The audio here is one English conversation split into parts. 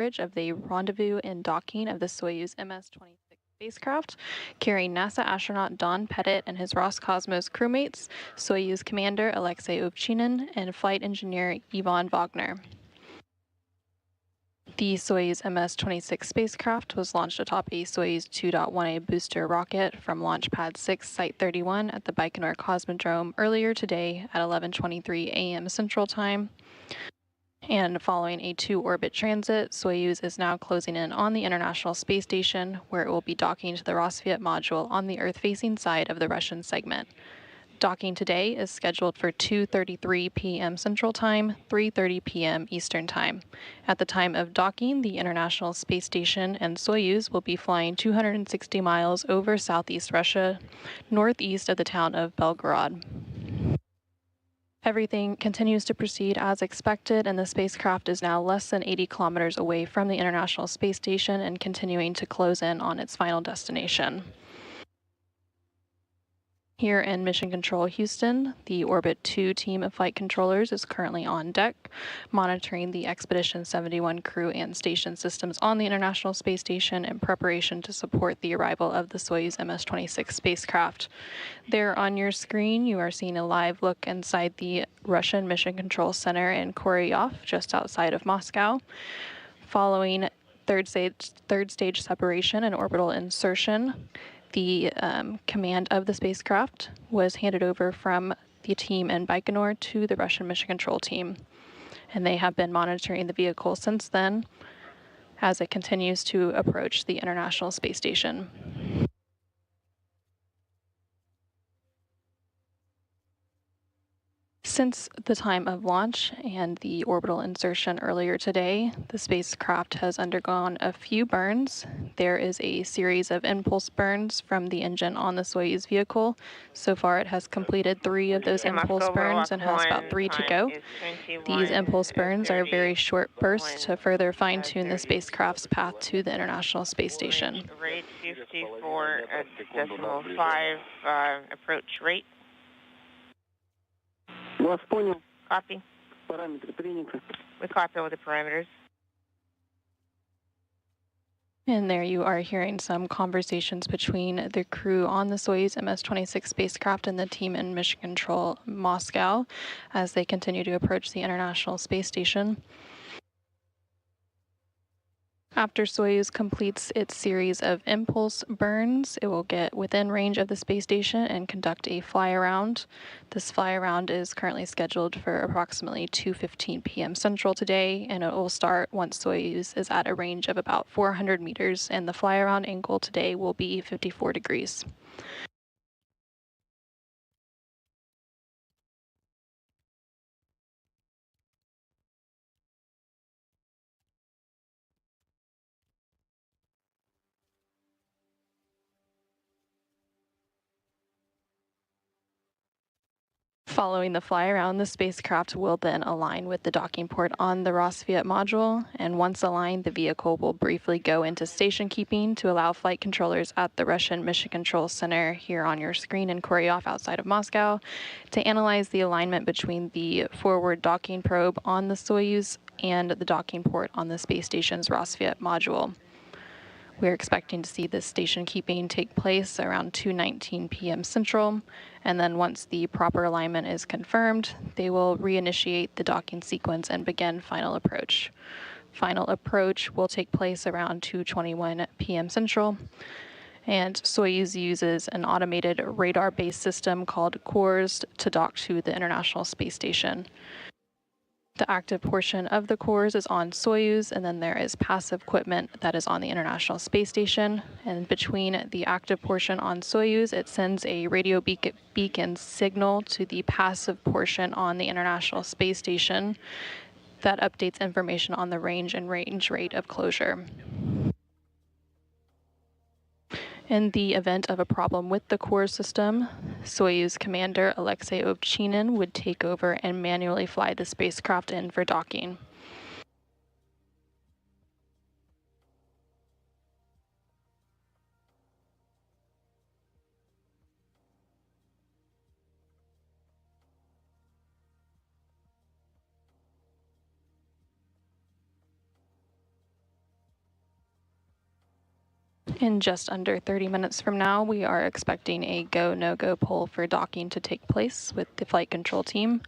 of the rendezvous and docking of the Soyuz MS-26 spacecraft, carrying NASA astronaut Don Pettit and his Roscosmos crewmates, Soyuz commander Alexei Ovchinin, and flight engineer Ivan Wagner. The Soyuz MS-26 spacecraft was launched atop a Soyuz 2.1A booster rocket from Launch Pad 6, Site 31 at the Baikonur Cosmodrome earlier today at 11:23 a.m. Central Time. And following a two-orbit transit, Soyuz is now closing in on the International Space Station, where it will be docking to the Rossviet module on the Earth-facing side of the Russian segment. Docking today is scheduled for 2:33 p.m. Central Time, 3:30 p.m. Eastern Time. At the time of docking, the International Space Station and Soyuz will be flying 260 miles over southeast Russia, northeast of the town of Belgorod. Everything continues to proceed as expected, and the spacecraft is now less than 80 kilometers away from the International Space Station and continuing to close in on its final destination. Here in Mission Control Houston, the Orbit 2 team of flight controllers is currently on deck, monitoring the Expedition 71 crew and station systems on the International Space Station in preparation to support the arrival of the Soyuz MS-26 spacecraft. There on your screen, you are seeing a live look inside the Russian Mission Control Center in Koryov, just outside of Moscow. Following third stage separation and orbital insertion, the command of the spacecraft was handed over from the team in Baikonur to the Russian Mission Control team. And they have been monitoring the vehicle since then as it continues to approach the International Space Station. Since the time of launch and the orbital insertion earlier today, the spacecraft has undergone a few burns. There is a series of impulse burns from the engine on the Soyuz vehicle. So far, it has completed 3 of those impulse burns and has about 3 to go. These impulse burns are very short bursts to further fine-tune the spacecraft's path to the International Space Station. Rate 54.5 approach rate. Вас понял. Copy. Параметры приняты. We copy all the parameters. And there you are hearing some conversations between the crew on the Soyuz MS-26 spacecraft and the team in Mission Control Moscow as they continue to approach the International Space Station. After Soyuz completes its series of impulse burns, it will get within range of the space station and conduct a fly-around. This fly-around is currently scheduled for approximately 2:15 p.m. Central today, and it will start once Soyuz is at a range of about 400 meters, and the fly-around angle today will be 54 degrees. Following the fly-around, the spacecraft will then align with the docking port on the Rossviet module, and once aligned, the vehicle will briefly go into station keeping to allow flight controllers at the Russian Mission Control Center here on your screen in Koryov outside of Moscow to analyze the alignment between the forward docking probe on the Soyuz and the docking port on the space station's Rossviet module. We're expecting to see this station keeping take place around 2:19 p.m. Central, and then once the proper alignment is confirmed, they will reinitiate the docking sequence and begin final approach. Final approach will take place around 2:21 p.m. Central, and Soyuz uses an automated radar-based system called CORS to dock to the International Space Station. The active portion of the cores is on Soyuz, and then there is passive equipment that is on the International Space Station. And between the active portion on Soyuz, it sends a radio beacon signal to the passive portion on the International Space Station that updates information on the range and range rate of closure. In the event of a problem with the core system, Soyuz commander Alexei Ovchinin would take over and manually fly the spacecraft in for docking. In just under 30 minutes from now, we are expecting a go, no-go poll for docking to take place with the flight control team.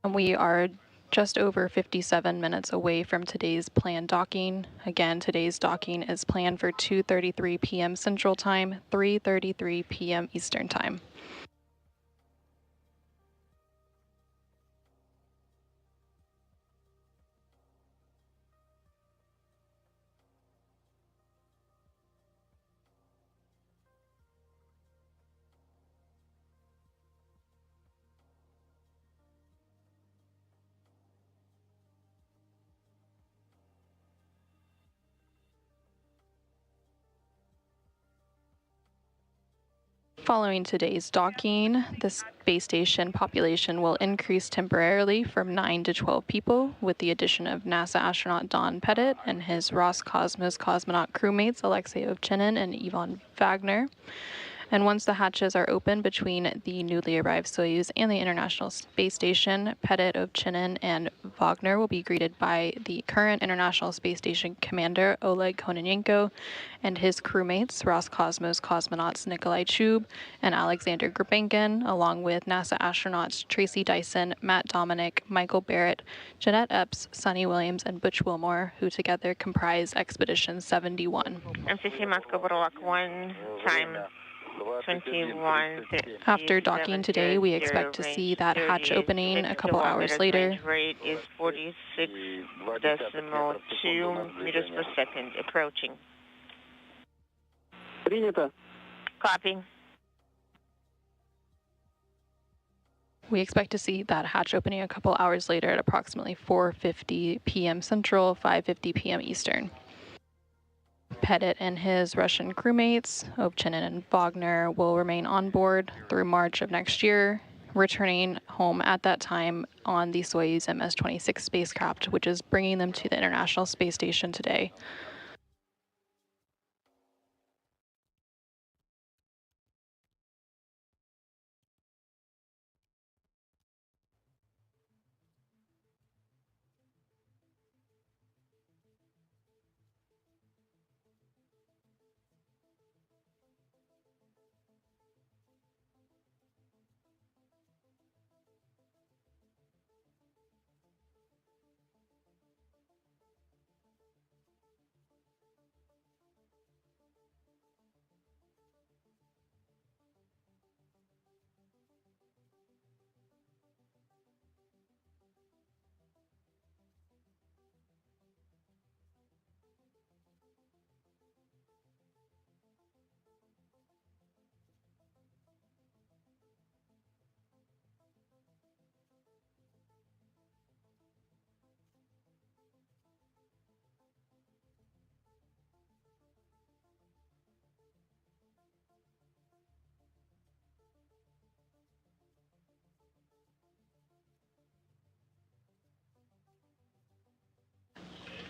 And we are just over 57 minutes away from today's planned docking. Again, today's docking is planned for 2:33 p.m. Central Time, 3:33 p.m. Eastern Time. Following today's docking, the space station population will increase temporarily from 9 to 12 people with the addition of NASA astronaut Don Pettit and his Roscosmos cosmonaut crewmates Alexei Ovchinin and Ivan Wagner. And once the hatches are open between the newly arrived Soyuz and the International Space Station, Pettit, Ovchinin, and Wagner will be greeted by the current International Space Station commander, Oleg Kononenko, and his crewmates, Roscosmos cosmonauts Nikolai Chub and Alexander Gurbankin, along with NASA astronauts Tracy Dyson, Matt Dominic, Michael Barrett, Jeanette Epps, Sonny Williams, and Butch Wilmore, who together comprise Expedition 71. MCC Moscow, Budowak 1, time 21. After docking today, we expect to see that hatch opening a couple hours later. Rate is 46.2 meters per second, approaching. Принято. Copy. We expect to see that hatch opening a couple hours later at approximately 4:50 p.m. Central, 5:50 p.m. Eastern. Pettit and his Russian crewmates, Ovchinin and Wagner, will remain on board through March of next year, returning home at that time on the Soyuz MS-26 spacecraft, which is bringing them to the International Space Station today.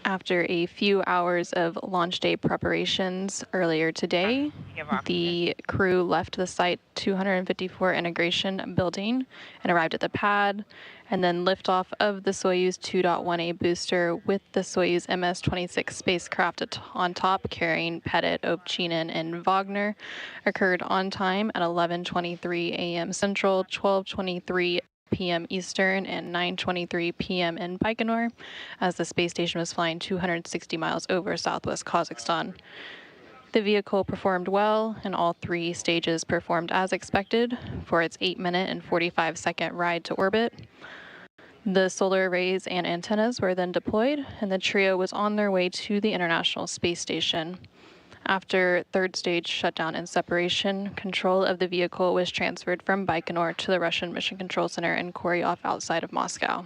After a few hours of launch day preparations earlier today, the crew left the Site 254 integration building and arrived at the pad, and then liftoff of the Soyuz 2.1A booster with the Soyuz MS-26 spacecraft on top carrying Pettit, Ovchinin, and Wagner occurred on time at 11:23 a.m. Central, 12:23 p.m. Eastern, and 9:23 p.m. in Baikonur, as the space station was flying 260 miles over southwest Kazakhstan. The vehicle performed well, and all three stages performed as expected for its 8-minute and 45-second ride to orbit. The solar arrays and antennas were then deployed, and the trio was on their way to the International Space Station. After third stage shutdown and separation, control of the vehicle was transferred from Baikonur to the Russian Mission Control Center in Koryov outside of Moscow.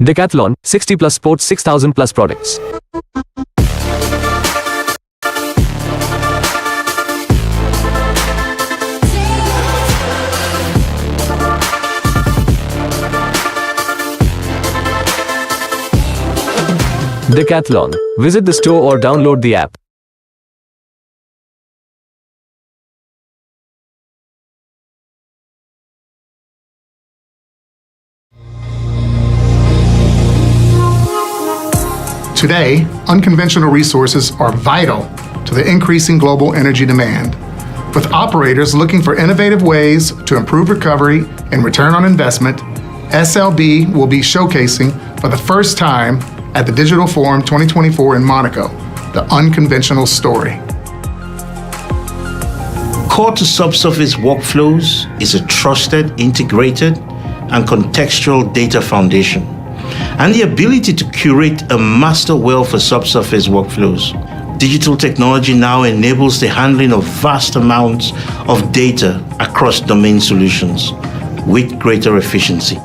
Decathlon, 60 plus sports, 6,000 plus products. Decathlon. Visit the store or download the app. Today, unconventional resources are vital to the increasing global energy demand. With operators looking for innovative ways to improve recovery and return on investment, SLB will be showcasing for the first time at the Digital Forum 2024 in Monaco, the unconventional story. Core to subsurface workflows is a trusted, integrated, and contextual data foundation, and the ability to curate a master well for subsurface workflows. Digital technology now enables the handling of vast amounts of data across domain solutions with greater efficiency.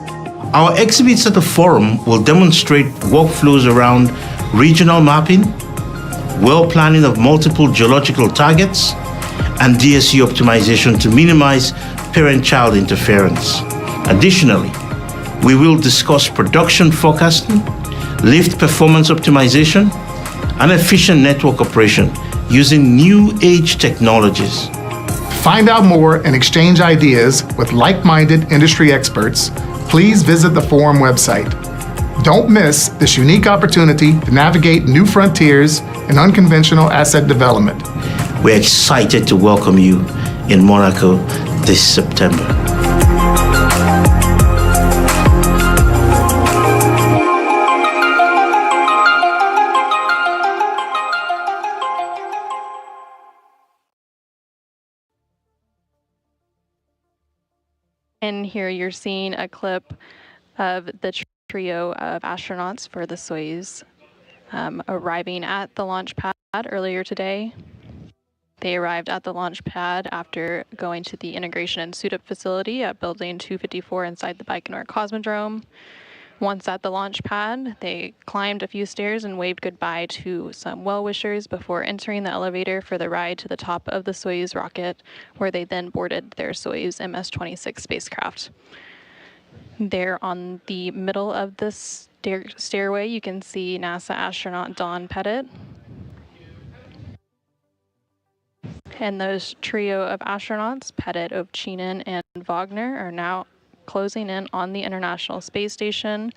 Our exhibits at the forum will demonstrate workflows around regional mapping, well planning of multiple geological targets, and DSU optimization to minimize parent-child interference. Additionally, we will discuss production forecasting, lift performance optimization, and efficient network operation using new age technologies. Find out more and exchange ideas with like-minded industry experts. Please visit the forum website. Don't miss this unique opportunity to navigate new frontiers in unconventional asset development. We're excited to welcome you in Monaco this September. And here you're seeing a clip of the trio of astronauts for the Soyuz arriving at the launch pad earlier today. They arrived at the launch pad after going to the integration and suit-up facility at Building 254 inside the Baikonur Cosmodrome. Once at the launch pad, they climbed a few stairs and waved goodbye to some well-wishers before entering the elevator for the ride to the top of the Soyuz rocket, where they then boarded their Soyuz MS-26 spacecraft. There on the middle of this stairway, you can see NASA astronaut Don Pettit. And those trio of astronauts, Pettit, Ovchinin, and Wagner, are now closing in on the International Space Station,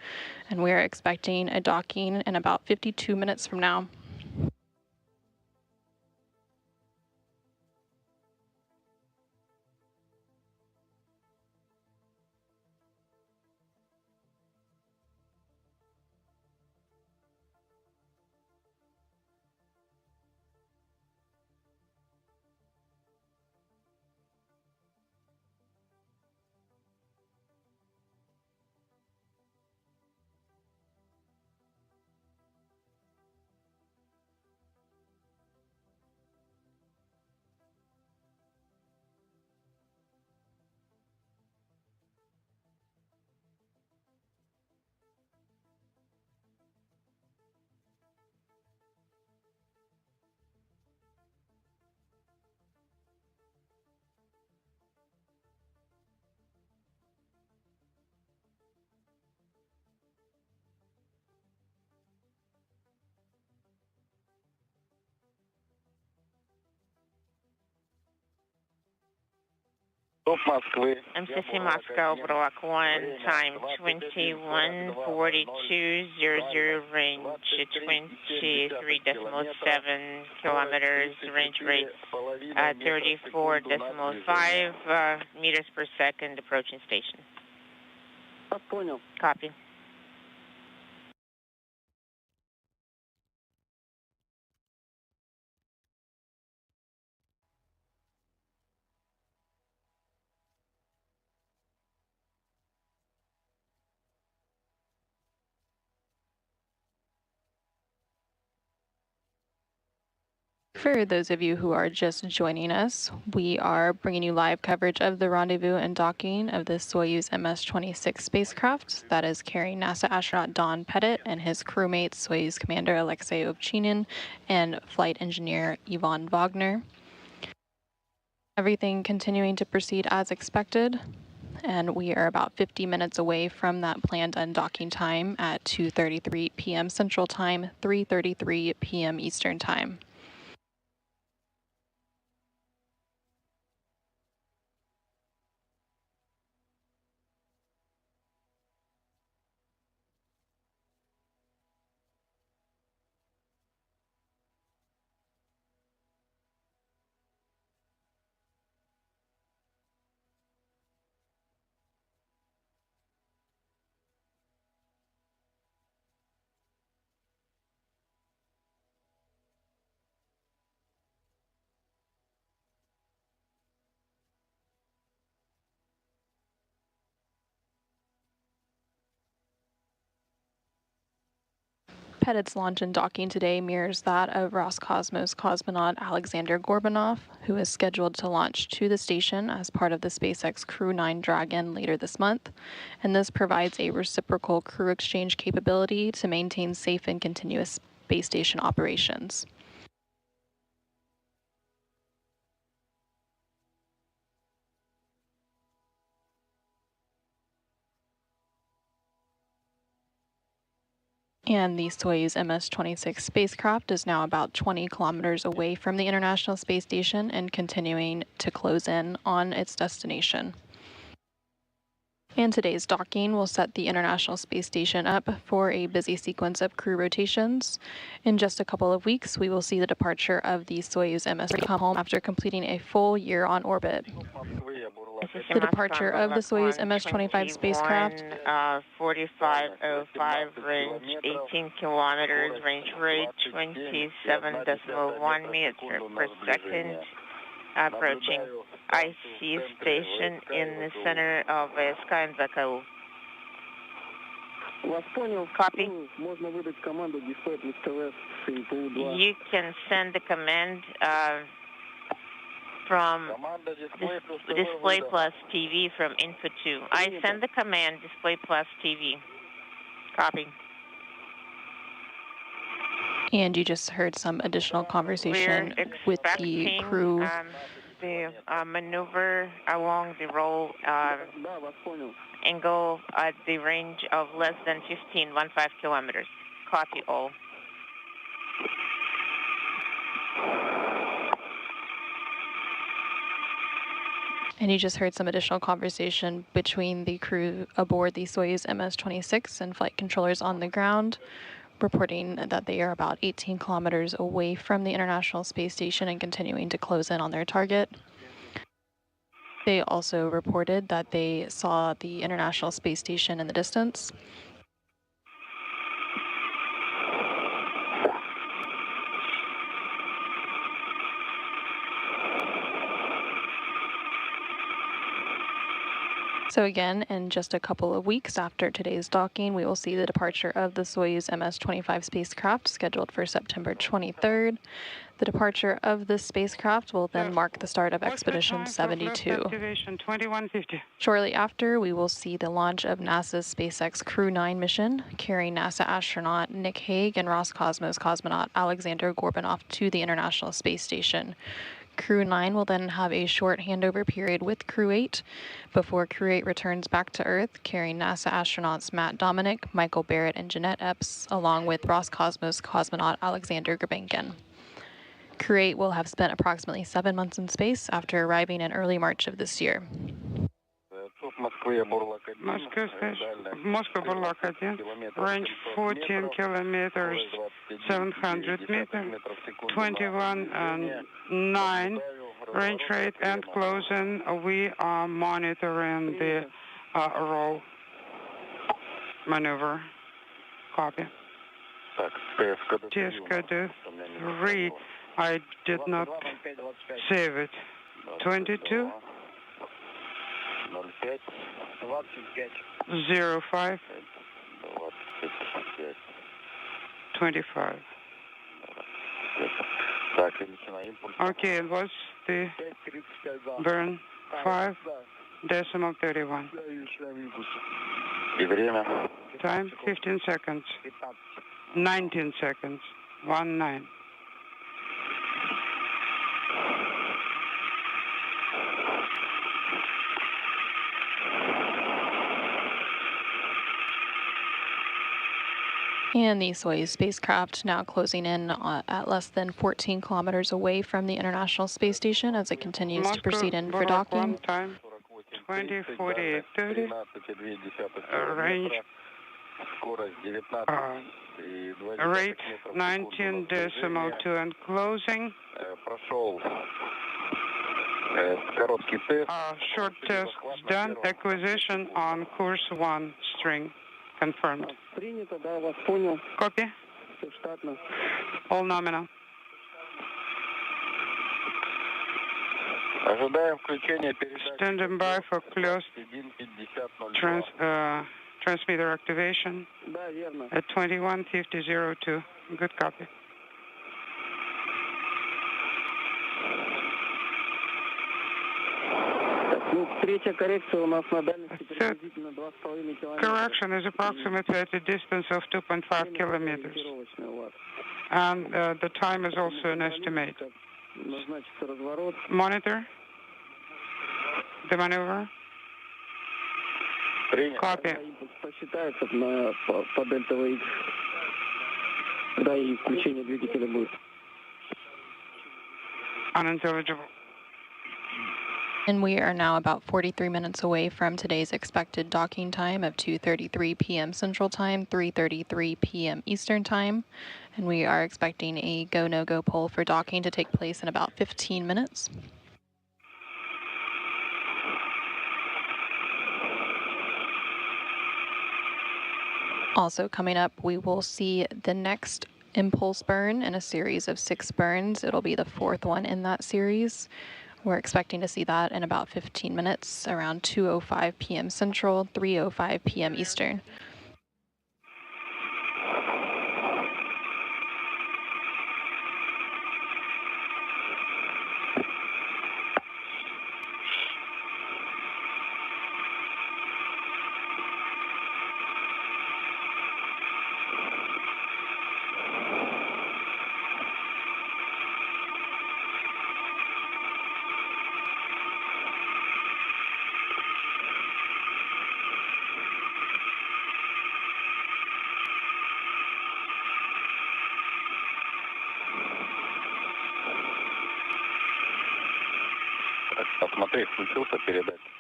and we are expecting a docking in about 52 minutes from now. MCC Moscow, Block 1, time 21:42:00, range 23.7 kilometers, range rate 34.5 meters per second, approaching station. Copy. For those of you who are just joining us, we are bringing you live coverage of the rendezvous and docking of the Soyuz MS-26 spacecraft that is carrying NASA astronaut Don Pettit and his crewmates, Soyuz Commander Alexei Ovchinin and flight engineer Ivan Wagner. Everything continuing to proceed as expected, and we are about 50 minutes away from that planned undocking time at 2:33 p.m. Central Time, 3:33 p.m. Eastern Time. Petit's launch and docking today mirrors that of Roscosmos cosmonaut Alexander Gorbanov, who is scheduled to launch to the station as part of the SpaceX Crew 9 Dragon later this month. And this provides a reciprocal crew exchange capability to maintain safe and continuous space station operations. And the Soyuz MS-26 spacecraft is now about 20 kilometers away from the International Space Station and continuing to close in on its destination. And today's docking will set the International Space Station up for a busy sequence of crew rotations. In just a couple of weeks, we will see the departure of the Soyuz MS come home after completing a full year on orbit. The departure of the Soyuz MS-25 spacecraft. 4505 range, 18 kilometers, range rate 27.1 meters per second, approaching IC station in the center of sky in Baikonur. Copy. You can send the command from display plus TV from input 2. I send the command display plus TV. Copy. And you just heard some additional conversation with the crew. The maneuver along the roll angle at the range of less than 15 kilometers. Copy all. And you just heard some additional conversation between the crew aboard the Soyuz MS-26 and flight controllers on the ground, reporting that they are about 18 kilometers away from the International Space Station and continuing to close in on their target. They also reported that they saw the International Space Station in the distance. So again, in just a couple of weeks after today's docking, we will see the departure of the Soyuz MS-25 spacecraft scheduled for September 23rd. The departure of this spacecraft will then mark the start of Expedition 72. Shortly after, we will see the launch of NASA's SpaceX Crew 9 mission, carrying NASA astronaut Nick Hague and Roscosmos cosmonaut Alexander Gorbanov to the International Space Station. Crew 9 will then have a short handover period with Crew 8 before Crew 8 returns back to Earth, carrying NASA astronauts Matt Dominic, Michael Barrett, and Jeanette Epps, along with Roscosmos cosmonaut Alexander Gurbankin. Crew 8 will have spent approximately 7 months in space after arriving in early March of this year. Moscow Burlak 1, range 14 kilometers, 700 meters, 21.9 range rate and closing. We are monitoring the roll maneuver. Copy. TSCD 3, I did not save it. 22. 05 25. Okay, it was the burn 5.31. Time 15 seconds. 19 seconds. 19. And the Soyuz spacecraft now closing in at less than 14 kilometers away from the International Space Station as it continues to proceed in for docking. Time 20:48:30. Range rate 19.2 and closing. Short test done. Acquisition on course 1 string. Confirmed. Copy. All nominal. Standing by for closed transmitter activation. at 21:50:02. Good copy. Correction is approximately at a distance of 2.5 kilometers. And the time is also an estimate. Monitor the maneuver. Copy. Unintelligible. And we are now about 43 minutes away from today's expected docking time of 2:33 p.m. Central Time, 3:33 p.m. Eastern Time. And we are expecting a go-no-go poll for docking to take place in about 15 minutes. Also coming up, we will see the next impulse burn in a series of 6 burns. It'll be the 4th one in that series. We're expecting to see that in about 15 minutes, around 2:05 p.m. Central, 3:05 p.m. Eastern.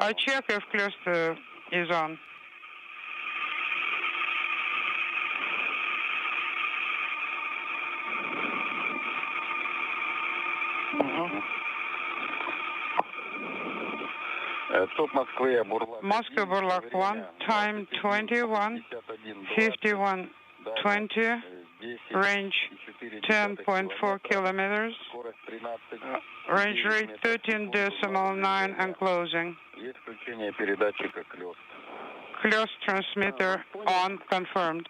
I check if cluster is on. Moscow Burlak 1, time 21:51:20, range 10.4 kilometers, range rate 13.9 and closing. Close transmitter on, confirmed.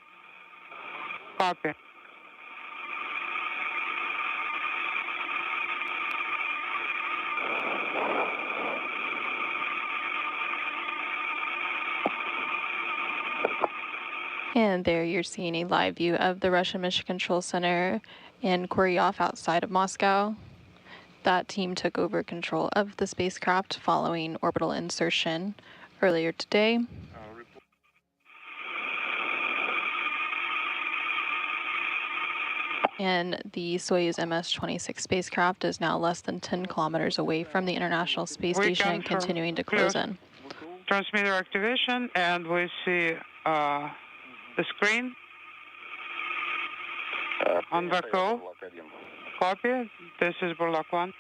Copy. And there you're seeing a live view of the Russian Mission Control Center in Koryov outside of Moscow. That team took over control of the spacecraft following orbital insertion earlier today. And the Soyuz MS-26 spacecraft is now less than 10 kilometers away from the International Space Station and continuing to close in. Transmitter activation, and we see the screen on the call. Copy. This is Burlak 1.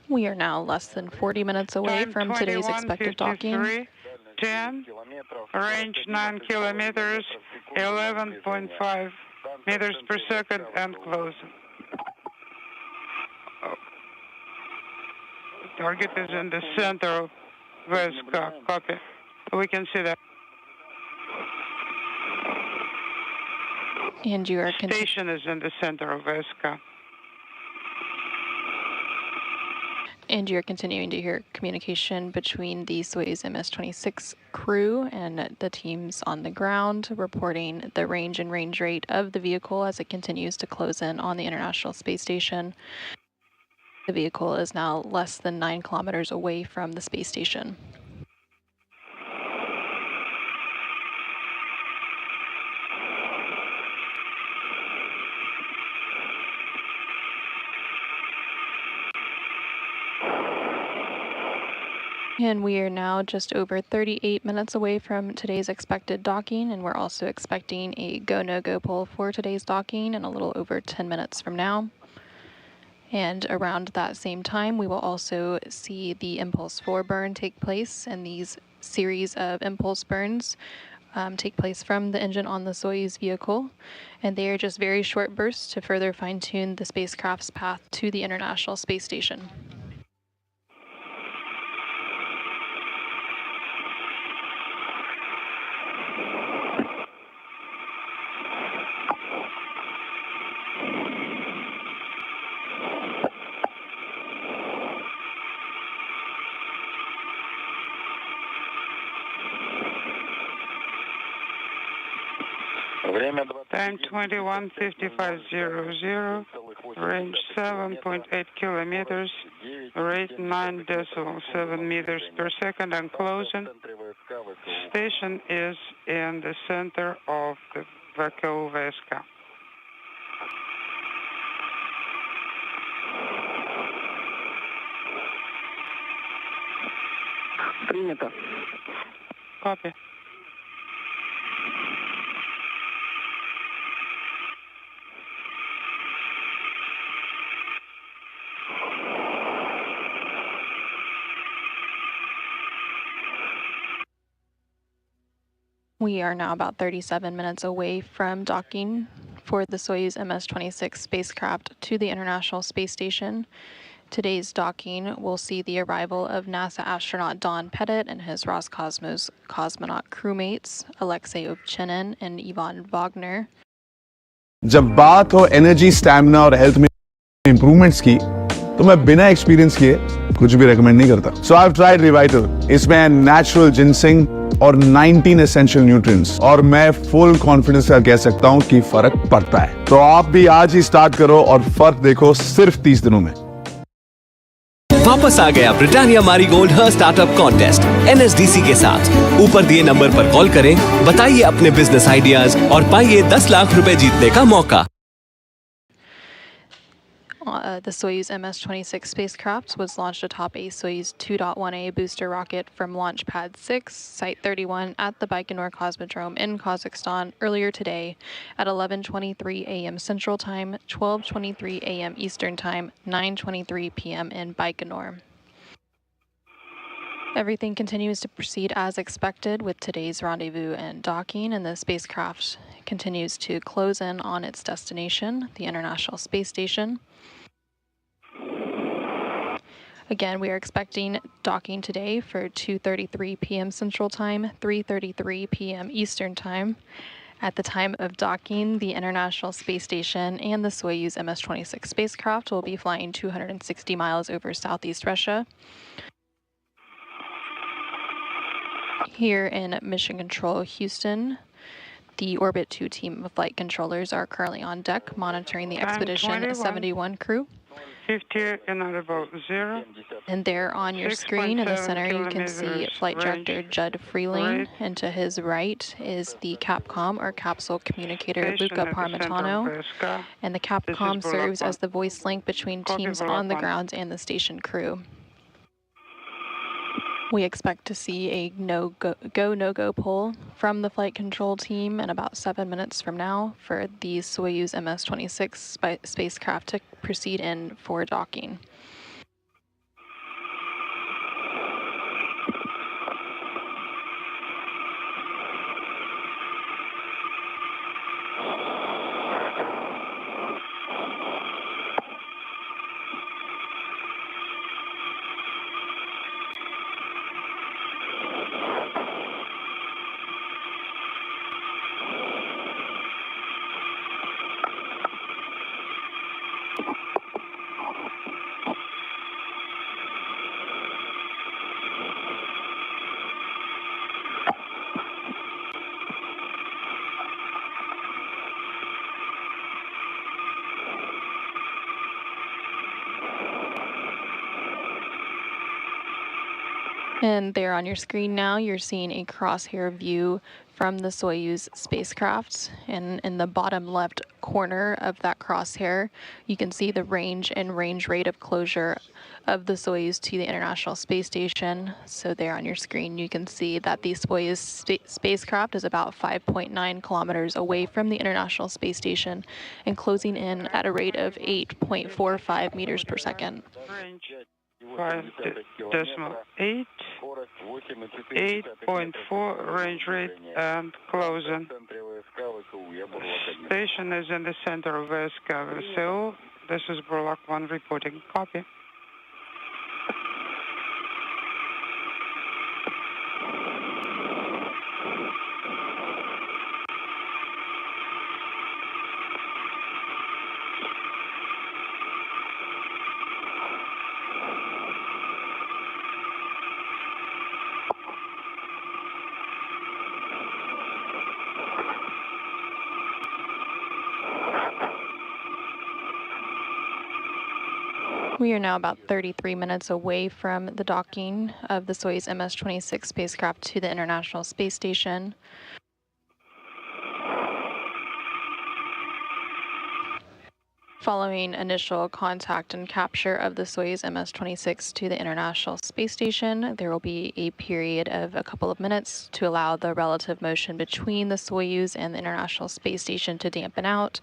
We are now less than 40 minutes away from today's expected docking. 10, range 9 kilometers, 11.5 meters per second, and close. Target is in the center of Zvezda. Copy. We can see that. And you are Station is in the center of Zvezda. And you're continuing to hear communication between the Soyuz MS-26 crew and the teams on the ground, reporting the range and range rate of the vehicle as it continues to close in on the International Space Station. The vehicle is now less than 9 kilometers away from the space station. And we are now just over 38 minutes away from today's expected docking, and we're also expecting a go-no-go poll for today's docking in a little over 10 minutes from now. And around that same time, we will also see the Impulse 4 burn take place, and these series of impulse burns take place from the engine on the Soyuz vehicle, and they are just very short bursts to further fine-tune the spacecraft's path to the International Space Station. Time 21:55:00, range 7.8 kilometers, rate 9.7 meters per second, and closing. Station is in the center of the ВКУ ВСК. Принято. Copy. We are now about 37 minutes away from docking for the Soyuz MS-26 spacecraft to the International Space Station. Today's docking will see the arrival of NASA astronaut Don Pettit and his Roscosmos cosmonaut crewmates, Alexei Ovchinin and Ivan Wagner. जब बात हो energy stamina और health में improvements की तो मैं बिना experience किए कुछ भी रेकमेंड नहीं करता सो आई हैव ट्राइड रिवाइटल इसमें नेचुरल जिनसिंग और 19 एसेंशियल न्यूट्रिएंट्स और मैं फुल कॉन्फिडेंस से कह सकता हूं कि फर्क पड़ता है तो आप भी आज ही स्टार्ट करो और फर्क देखो सिर्फ 30 दिनों में वापस आ गया ब्रिटानिया मैरीगोल्ड हर स्टार्टअप कॉन्टेस्ट NSDC के साथ। ऊपर दिए नंबर पर कॉल करें, बताइए अपने बिजनेस आइडियाज और पाइए 10 लाख रुपए जीतने का मौका। The Soyuz MS-26 spacecraft was launched atop a Soyuz 2.1A booster rocket from Launch Pad 6, Site 31 at the Baikonur Cosmodrome in Kazakhstan earlier today at 11:23 a.m. Central Time, 12:23 a.m. Eastern Time, 9:23 p.m. in Baikonur. Everything continues to proceed as expected with today's rendezvous and docking, and the spacecraft continues to close in on its destination, the International Space Station. Again, we are expecting docking today for 2:33 p.m. Central Time, 3:33 p.m. Eastern Time. At the time of docking, the International Space Station and the Soyuz MS-26 spacecraft will be flying 260 miles over southeast Russia. Here in Mission Control, Houston, the Orbit 2 team of flight controllers are currently on deck monitoring the Expedition 71 crew. 50 inaudible 0. And there on your screen in the center, you can see Flight Director Judd Freeling, and to his right is the Capcom or Capsule Communicator Luca Parmitano, and the Capcom serves as the voice link between teams on the ground and the station crew. We expect to see a no-go poll from the flight control team in about 7 minutes from now for the Soyuz MS-26 spacecraft to proceed in for docking. And there on your screen now, you're seeing a crosshair view from the Soyuz spacecraft. And in the bottom left corner of that crosshair, you can see the range and range rate of closure of the Soyuz to the International Space Station. So there on your screen, you can see that the Soyuz spacecraft is about 5.9 kilometers away from the International Space Station and closing in at a rate of 8.45 meters per second. Range 5.8, 8.4 range rate and closing. Station is in the center of Veska, Seoul. This is Burlock 1 reporting. Copy. We are now about 33 minutes away from the docking of the Soyuz MS-26 spacecraft to the International Space Station. Following initial contact and capture of the Soyuz MS-26 to the International Space Station, there will be a period of a couple of minutes to allow the relative motion between the Soyuz and the International Space Station to dampen out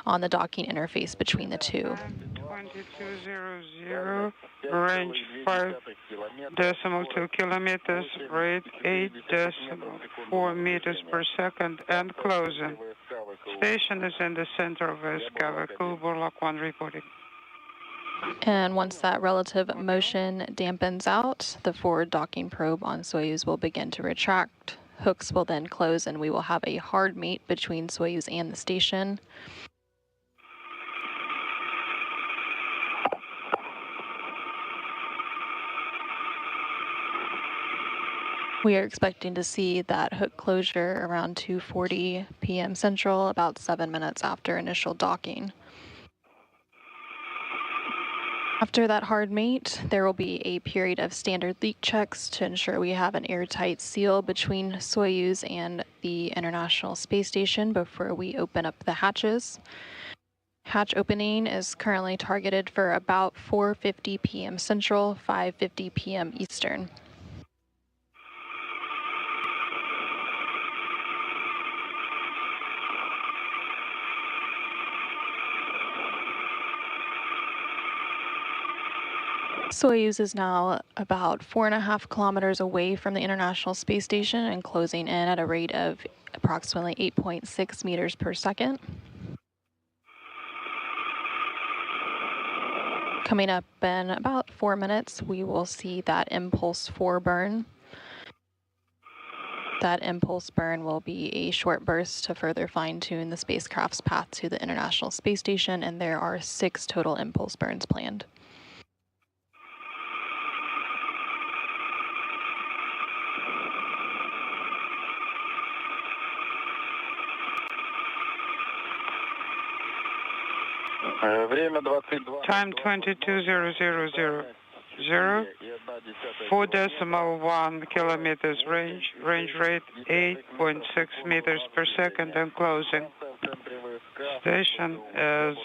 on the docking interface between the two. 2200, range 5.2 kilometers, rate 8.4 meters per second, and closing. Station is in the center of Veska, Burlock 1 reporting. And once that relative motion dampens out, the forward docking probe on Soyuz will begin to retract. Hooks will then close and we will have a hard meet between Soyuz and the station. We are expecting to see that hook closure around 2:40 p.m. Central, about 7 minutes after initial docking. After that hard mate, there will be a period of standard leak checks to ensure we have an airtight seal between Soyuz and the International Space Station before we open up the hatches. Hatch opening is currently targeted for about 4:50 p.m. Central, 5:50 p.m. Eastern. Soyuz is now about 4.5 kilometers away from the International Space Station and closing in at a rate of approximately 8.6 meters per second. Coming up in about 4 minutes, we will see that impulse 4 burn. That impulse burn will be a short burst to further fine-tune the spacecraft's path to the International Space Station, and there are 6 total impulse burns planned. Time 22:00. 4.1 kilometers range rate 8.6 meters per second, and closing. Station is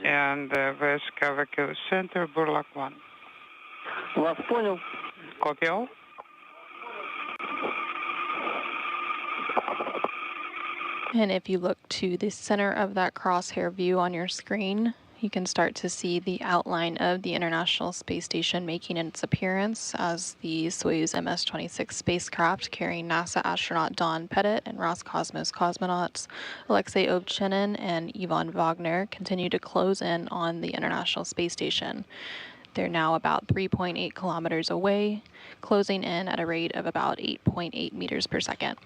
in the Veska Center, Burlock 1. Вас понял. Copy all. And if you look to the center of that crosshair view on your screen, you can start to see the outline of the International Space Station making its appearance as the Soyuz MS-26 spacecraft carrying NASA astronaut Don Pettit and Roscosmos cosmonauts Alexei Ovchinin and Ivan Wagner continue to close in on the International Space Station. They're now about 3.8 kilometers away, closing in at a rate of about 8.8 meters per second.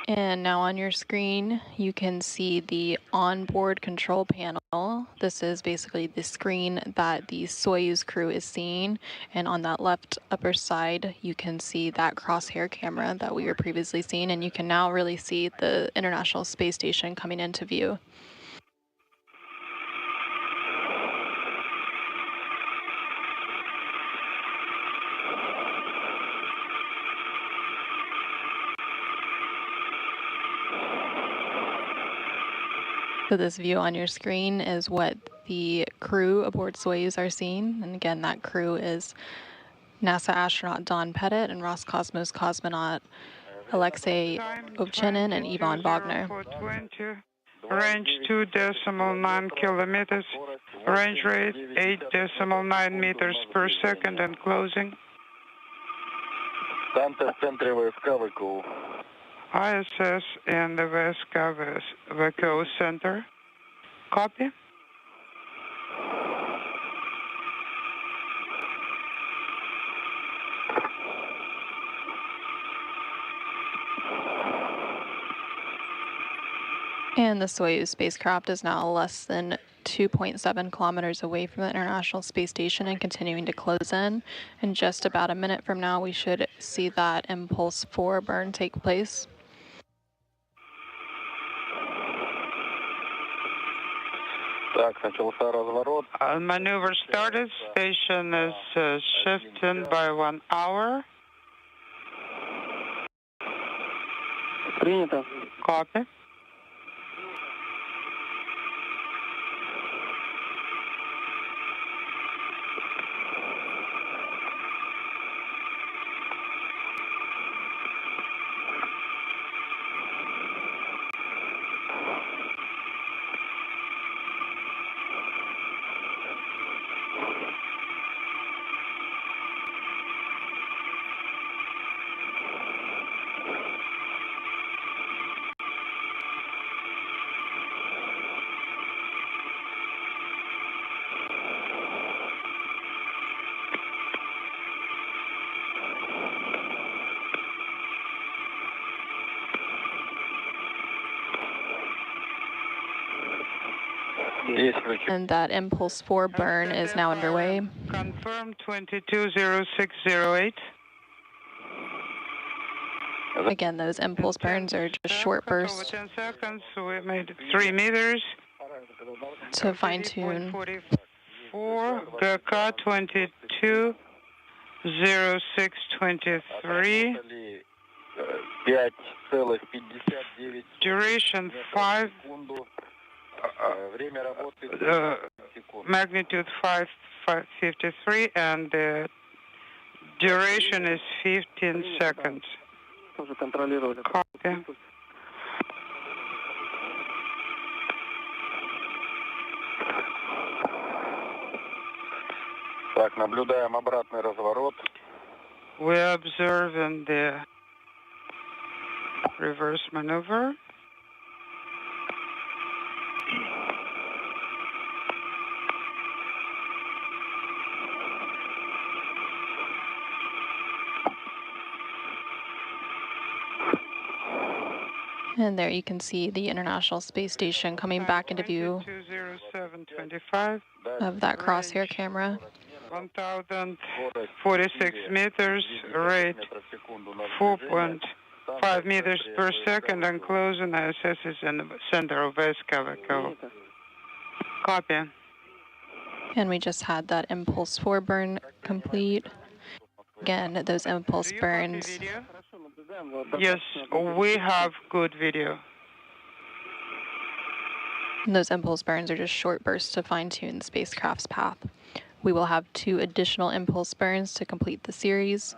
And now on your screen, you can see the onboard control panel. This is basically the screen that the Soyuz crew is seeing. And on that left upper side, you can see that crosshair camera that we were previously seeing. And you can now really see the International Space Station coming into view. So this view on your screen is what the crew aboard Soyuz are seeing. And again, that crew is NASA astronaut Don Pettit and Roscosmos cosmonaut Alexei Ovchinin and Ivan Wagner. Range 2.9 kilometers, range rate 8.9 meters per second and closing. ISS and the VSCO Center. Copy. And the Soyuz spacecraft is now less than 2.7 kilometers away from the International Space Station and continuing to close in. In just about a minute from now, we should see that Impulse 4 burn take place. Maneuver started. Station is shifting by 1 hour. Copy. And that Impulse 4 burn is now underway. Confirm 220608. Again, those impulse burns are just short bursts. Over 10 seconds, so we made 3 meters. To fine-tune. 44, BK 220623. Duration 5. Magnitude 553, and the duration is 15 seconds. Copy. We're observing the reverse maneuver. And there you can see the International Space Station coming back into view 20725 of that crosshair camera. 1,046 meters, rate 4.5 meters per second, and closing. ISS is in the center of VSCO. Copy. And we just had that Impulse 4 burn complete. Again, those impulse burns. Yes, we have good video. And those impulse burns are just short bursts to fine-tune the spacecraft's path. We will have 2 additional impulse burns to complete the series.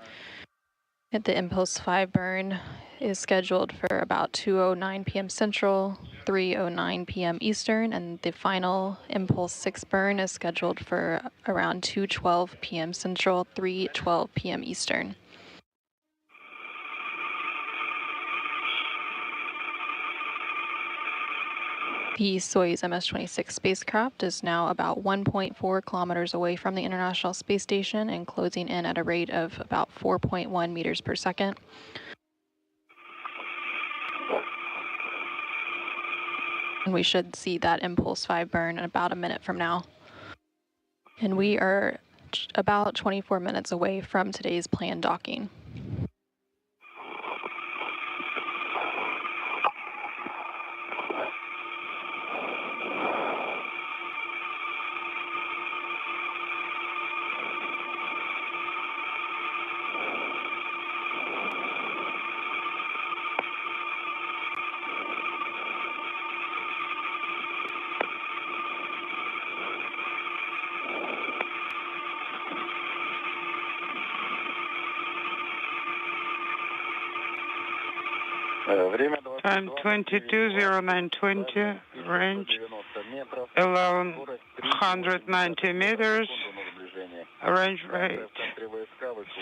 The Impulse 5 burn is scheduled for about 2:09 p.m. Central, 3:09 p.m. Eastern, and the final Impulse 6 burn is scheduled for around 2:12 p.m. Central, 3:12 p.m. Eastern. The Soyuz MS-26 spacecraft is now about 1.4 kilometers away from the International Space Station and closing in at a rate of about 4.1 meters per second. And we should see that Impulse 5 burn in about a minute from now. And we are about 24 minutes away from today's planned docking. Time 22:09:20, range 1190 meters, range rate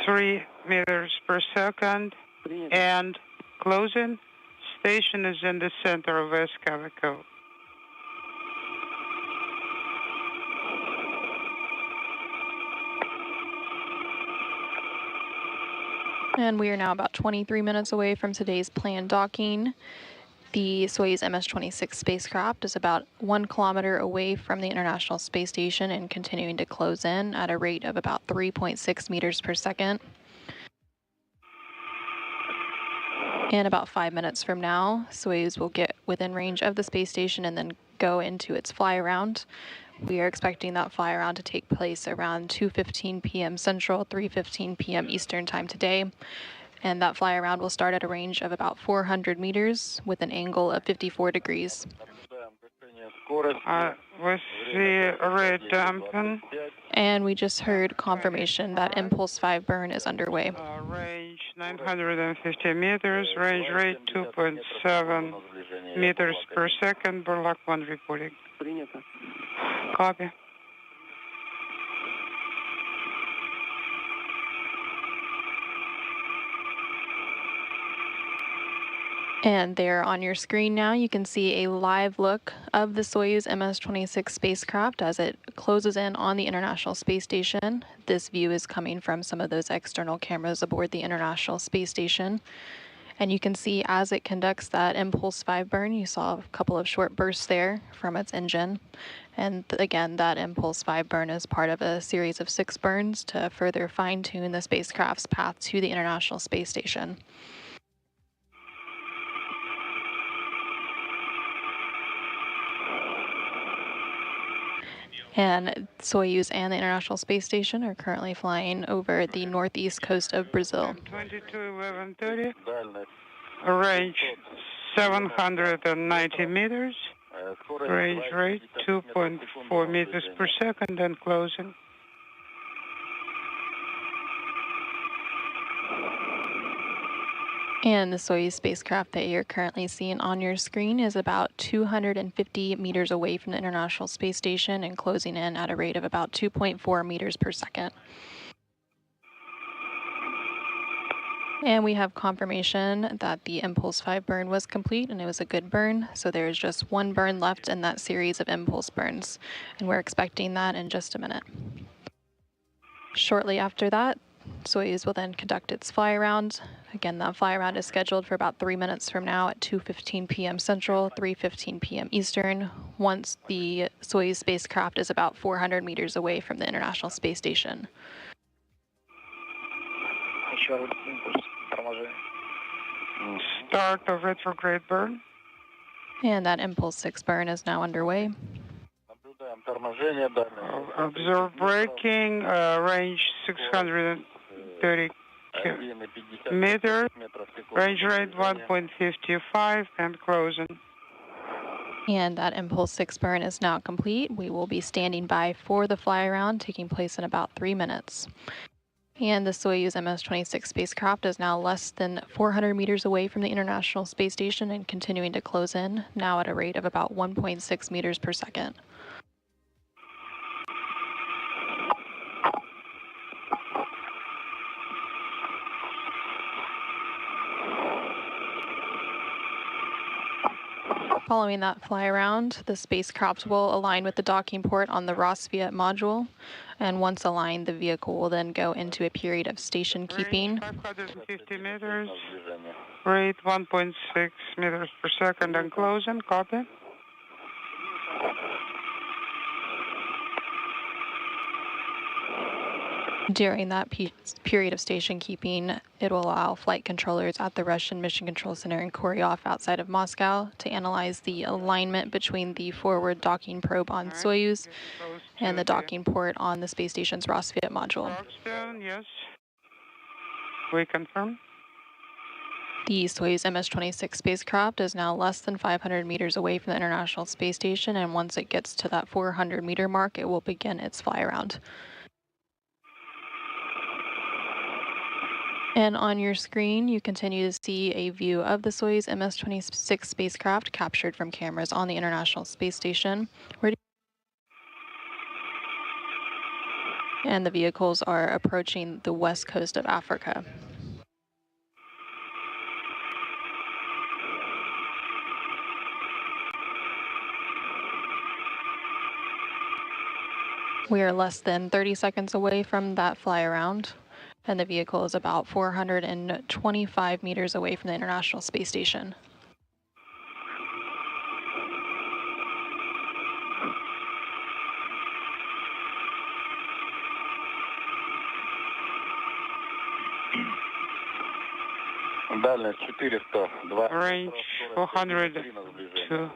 3 meters per second, and closing. Station is in the center of West Calico. And we are now about 23 minutes away from today's planned docking. The Soyuz MS-26 spacecraft is about 1 kilometer away from the International Space Station and continuing to close in at a rate of about 3.6 meters per second. And about 5 minutes from now, Soyuz will get within range of the space station and then go into its fly around. We are expecting that fly around to take place around 2:15 p.m. Central, 3:15 p.m. Eastern Time today. And that fly around will start at a range of about 400 meters with an angle of 54 degrees. We see red dampen. And we just heard confirmation that Impulse 5 burn is underway. Range 950 meters, range rate 2.7 meters per second, Burlock 1 reporting. Copy. And there on your screen now, you can see a live look of the Soyuz MS-26 spacecraft as it closes in on the International Space Station. This view is coming from some of those external cameras aboard the International Space Station. And you can see as it conducts that Impulse 5 burn, you saw a couple of short bursts there from its engine. And again, that Impulse 5 burn is part of a series of 6 burns to further fine-tune the spacecraft's path to the International Space Station. And Soyuz and the International Space Station are currently flying over the northeast coast of Brazil. 22:11:30, range 790 meters, range rate 2.4 meters per second, and closing. And the Soyuz spacecraft that you're currently seeing on your screen is about 250 meters away from the International Space Station and closing in at a rate of about 2.4 meters per second. And we have confirmation that the Impulse 5 burn was complete and it was a good burn. So there's just 1 burn left in that series of Impulse burns. And we're expecting that in just a minute. Shortly after that, Soyuz will then conduct its fly around. Again, that fly around is scheduled for about 3 minutes from now at 2:15 p.m. Central, 3:15 p.m. Eastern, once the Soyuz spacecraft is about 400 meters away from the International Space Station. Start of retrograde burn. And that Impulse 6 burn is now underway. Observe braking, range 630 meters, range rate 1.55, and closing. And that Impulse 6 burn is now complete. We will be standing by for the fly around taking place in about 3 minutes. And the Soyuz MS-26 spacecraft is now less than 400 meters away from the International Space Station and continuing to close in, now at a rate of about 1.6 meters per second. Following that fly around, the spacecraft will align with the docking port on the Zvezda module, and once aligned, the vehicle will then go into a period of station keeping. 550 meters, rate 1.6 meters per second, and closing. Copy. During that period of station keeping, it will allow flight controllers at the Russian Mission Control Center in Koryov outside of Moscow to analyze the alignment between the forward docking probe on Soyuz and the docking port on the space station's Rosviet module. Rockstone, yes. We confirm. The Soyuz MS-26 spacecraft is now less than 500 meters away from the International Space Station, and once it gets to that 400-meter mark, it will begin its fly-around. And on your screen, you continue to see a view of the Soyuz MS-26 spacecraft captured from cameras on the International Space Station. And the vehicles are approaching the west coast of Africa. We are less than 30 seconds away from that fly around, and the vehicle is about 425 meters away from the International Space Station. Range 402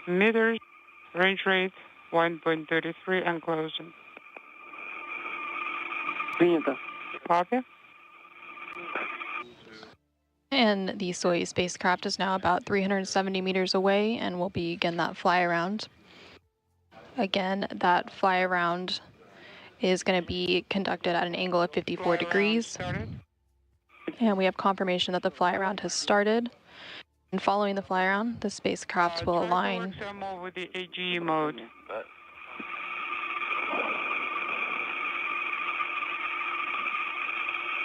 meters, range rate 1.33 and closing. Copy. And the Soyuz spacecraft is now about 370 meters away and will begin that fly around. Again, that fly around is going to be conducted at an angle of 54 degrees. And we have confirmation that the fly around has started. And following the fly around, the spacecraft will align. With the AGE mode.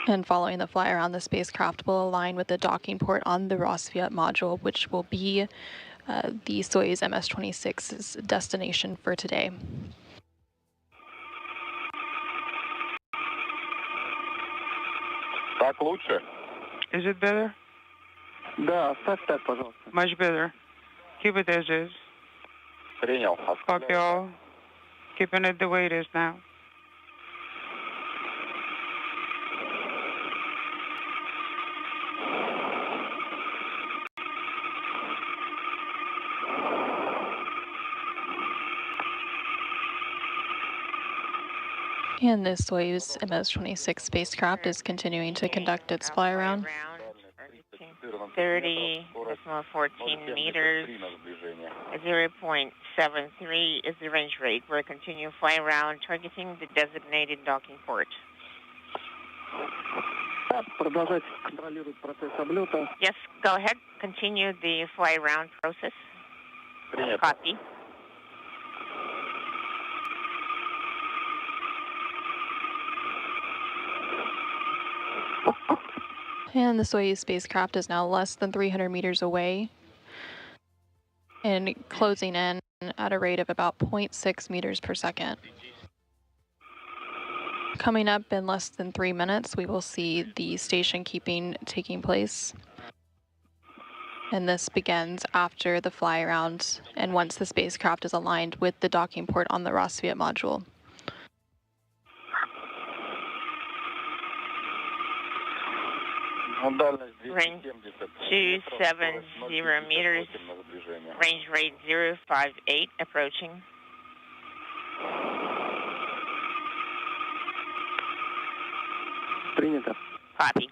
And following the fly around, the spacecraft will align with the docking port on the Rosviet module, which will be the Soyuz MS-26's destination for today. Is it better? Much better. Keep it as is. Copy all. Keeping it the way it is now. And this Soyuz MS-26 spacecraft is continuing to conduct its fly around. 30.14 meters, 0.73 is the range rate. We're continuing fly around, targeting the designated docking port. Yes, go ahead. Continue the fly around process. Copy. And the Soyuz spacecraft is now less than 300 meters away and closing in at a rate of about 0.6 meters per second. Coming up in less than 3 minutes, we will see the station keeping taking place. And this begins after the fly around and once the spacecraft is aligned with the docking port on the Rosviet module. Range 270 meters, range rate 058, approaching. Copy.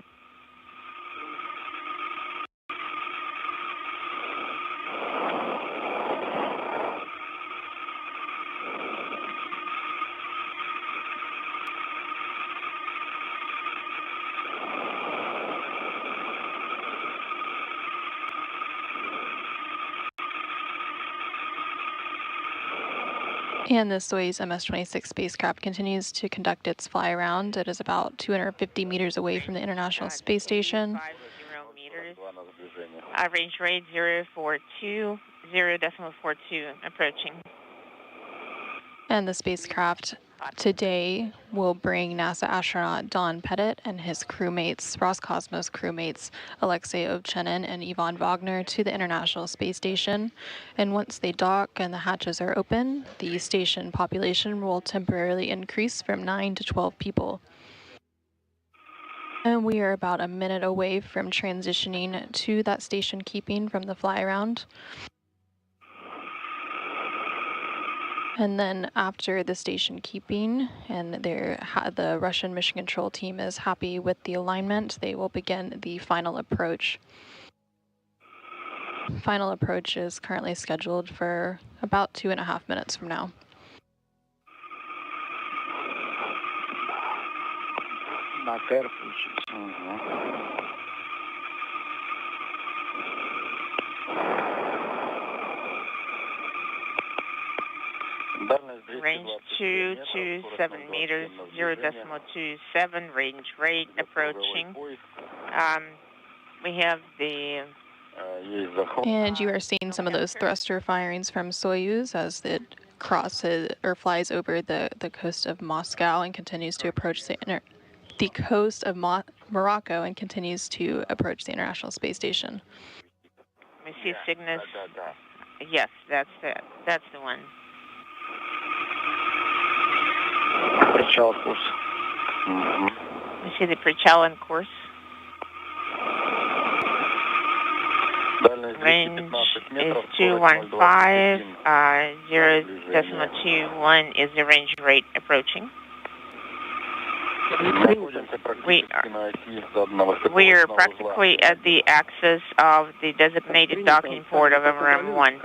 And the Soyuz MS-26 spacecraft continues to conduct its fly around. It is about 250 meters away from the International Space Station. Range rate 0.42, approaching. And the spacecraft today will bring NASA astronaut Don Pettit and his crewmates, Roscosmos crewmates Alexei Ovchenin and Ivan Wagner, to the International Space Station. And once they dock and the hatches are open, the station population will temporarily increase from 9 to 12 people. And we are about a minute away from transitioning to that station keeping from the fly around. And then after the station keeping and the Russian mission control team is happy with the alignment, they will begin the final approach. Final approach is currently scheduled for about 2.5 minutes from now. Range 227 meters, 0.27, range rate approaching. We have the... And you are seeing some of those thruster firings from Soyuz as it crosses or flies over the coast of Moscow and continues to approach the coast of Morocco and continues to approach the International Space Station. We see Cygnus. Yes, that's the one. We see the Prichal in course. Range is 215, 0.21 is the range rate approaching. We are practically at the axis of the designated docking port of MRM-1.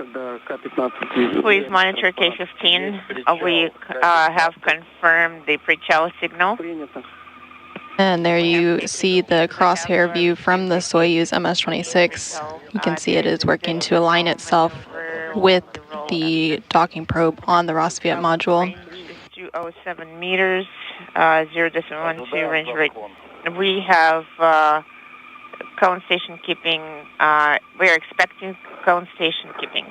Please monitor K-15. We have confirmed the Prichal signal. And there you see the crosshair view from the Soyuz MS-26. You can see it is working to align itself with the docking probe on the Rosviet module. 207 meters, 0.12 range rate. We have cone station keeping. We are expecting cone station keeping.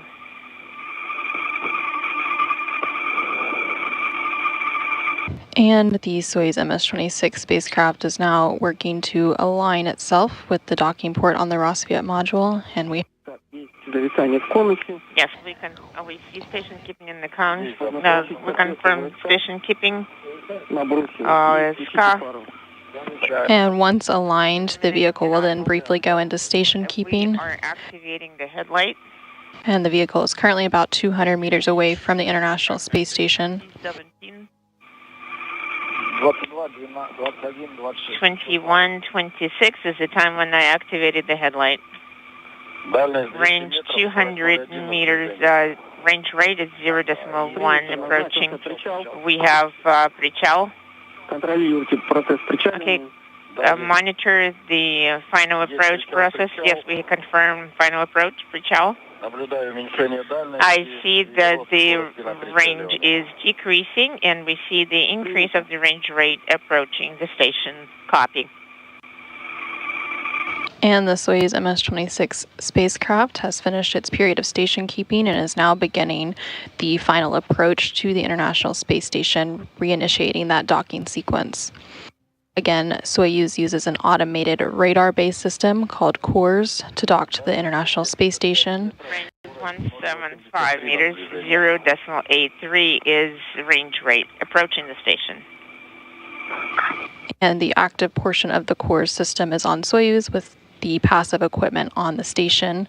And the Soyuz MS-26 spacecraft is now working to align itself with the docking port on the Rosviet module, and we... Yes, we see station keeping in the cone. We confirm station keeping. And once aligned, the vehicle will then briefly go into station keeping. We are activating the headlight. And the vehicle is currently about 200 meters away from the International Space Station. 21:26 is the time when I activated the headlight. Range 200 meters, range rate is 0.1 approaching. We have Prichal. Okay, monitor the final approach process. Yes, we confirm final approach, Prichal. I see that the range is decreasing, and we see the increase of the range rate approaching the station. Copy. And the Soyuz MS-26 spacecraft has finished its period of station keeping and is now beginning the final approach to the International Space Station, reinitiating that docking sequence. Again, Soyuz uses an automated radar-based system called CORS to dock to the International Space Station. Range 175 meters, 0.83 is range rate approaching the station. And the active portion of the CORS system is on Soyuz with the passive equipment on the station.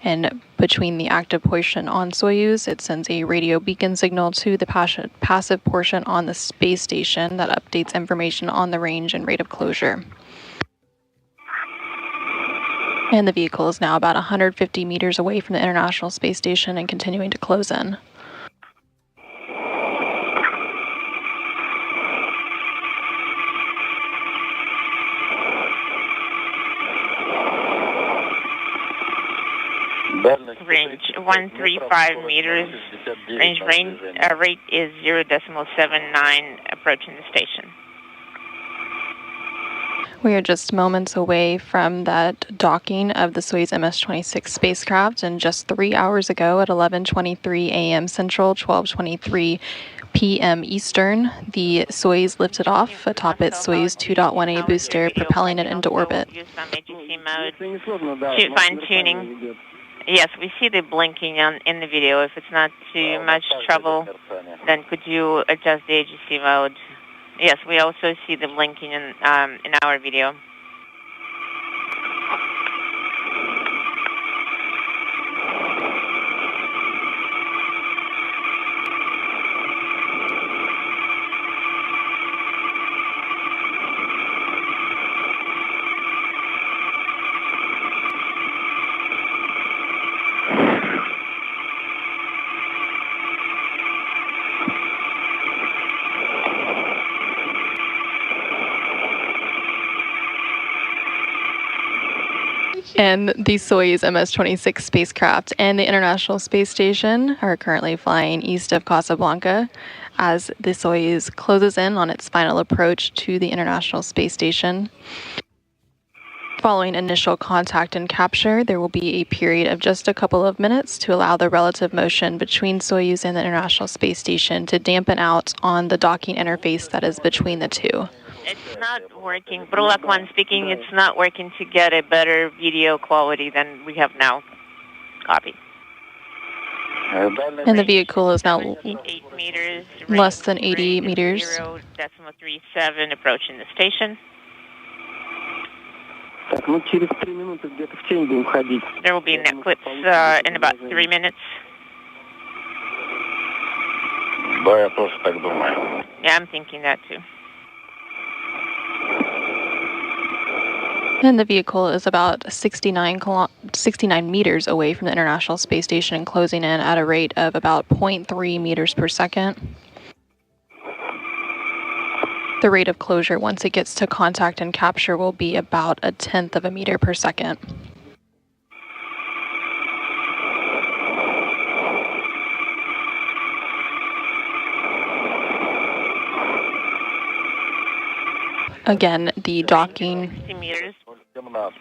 And between the active portion on Soyuz, it sends a radio beacon signal to the passive portion on the space station that updates information on the range and rate of closure. And the vehicle is now about 150 meters away from the International Space Station and continuing to close in. Range 135 meters. Range rate is 0.79 approaching the station. We are just moments away from that docking of the Soyuz MS-26 spacecraft, and just 3 hours ago at 11:23 a.m. Central, 12:23 p.m. Eastern, the Soyuz lifted off atop its Soyuz 2.1A booster, propelling it into orbit. Use some AGC mode. Fine-tuning. Yes, we see the blinking in the video. If it's not too much trouble, then could you adjust the AGC mode? Yes, we also see the blinking in our video. And the Soyuz MS-26 spacecraft and the International Space Station are currently flying east of Casablanca as the Soyuz closes in on its final approach to the International Space Station. Following initial contact and capture, there will be a period of just a couple of minutes to allow the relative motion between Soyuz and the International Space Station to dampen out on the docking interface that is between the two. It's not working. Brulak One speaking, it's not working to get a better video quality than we have now. Copy. And the vehicle is now 8 meters, less than 80 meters. 0.37 approaching the station. There will be an eclipse in about 3 minutes. Yeah, I'm thinking that too. And the vehicle is about 69 meters away from the International Space Station and closing in at a rate of about 0.3 meters per second. The rate of closure once it gets to contact and capture will be about 1/10 of a meter per second. Again, the docking. 60 meters.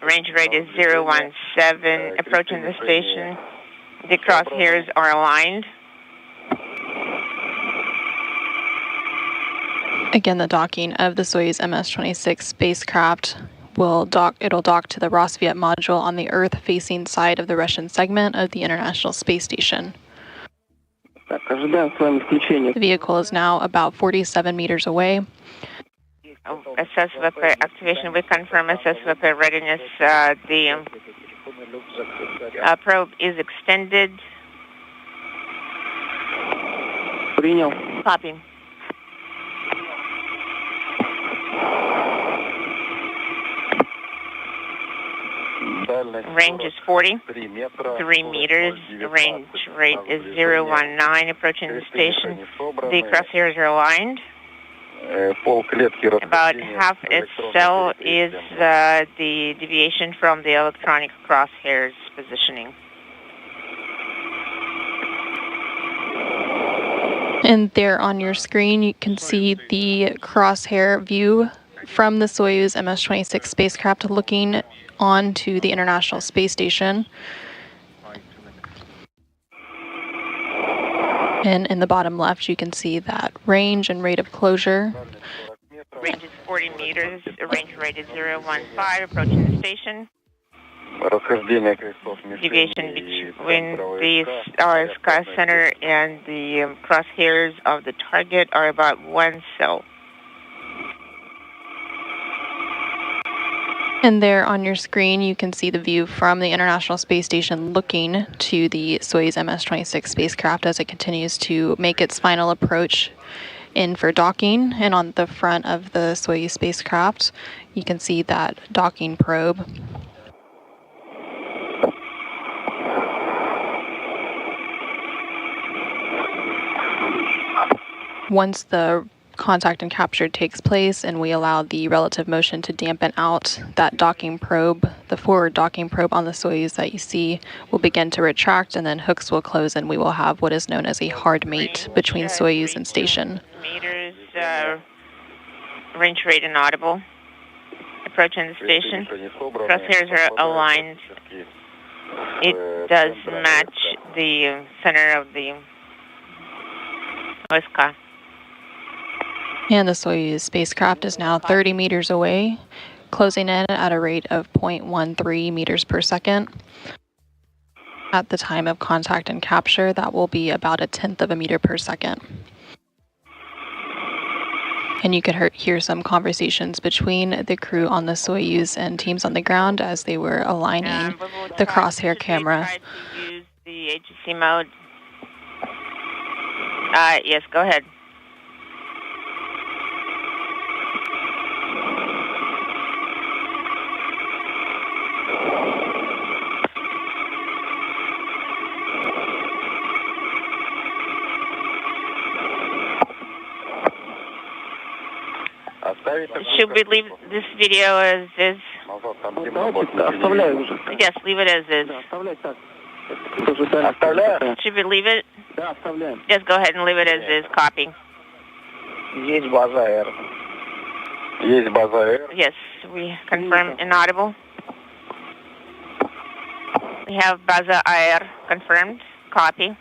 Range rate is 017. Approaching the station. The crosshairs are aligned. Again, the docking of the Soyuz MS-26 spacecraft will dock. It'll dock to the Rosviet module on the Earth-facing side of the Russian segment of the International Space Station. The vehicle is now about 47 meters away. SSVP activation. We confirm SSVP readiness. The probe is extended. Copy. Range is 43 meters. Range rate is 019. Approaching the station. The crosshairs are aligned. About half its cell is the deviation from the electronic crosshairs positioning. And there on your screen, you can see the crosshair view from the Soyuz MS-26 spacecraft looking onto the International Space Station. And in the bottom left, you can see that range and rate of closure. Range is 40 meters. Range rate is 015. Approaching the station. Deviation between the sky center and the crosshairs of the target are about 1 cell. And there on your screen, you can see the view from the International Space Station looking to the Soyuz MS-26 spacecraft as it continues to make its final approach in for docking. And on the front of the Soyuz spacecraft, you can see that docking probe. Once the contact and capture takes place and we allow the relative motion to dampen out, that docking probe, the forward docking probe on the Soyuz that you see, will begin to retract, and then hooks will close and we will have what is known as a hard mate between Soyuz and station. Meters, range rate inaudible. approaching the station. Crosshairs are aligned. It does match the center of the OSK. And the Soyuz spacecraft is now 30 meters away, closing in at a rate of 0.13 meters per second. At the time of contact and capture, that will be about 1/10 of a meter per second. And you could hear some conversations between the crew on the Soyuz and teams on the ground as they were aligning the crosshair camera. Try to use the AGC mode. Yes, go ahead. Should we leave this video as is? Yes, leave it as is. Should we leave it? Just go ahead and leave it as is. Copy. Yes, we confirm inaudible. We have Baza Air confirmed. Copy.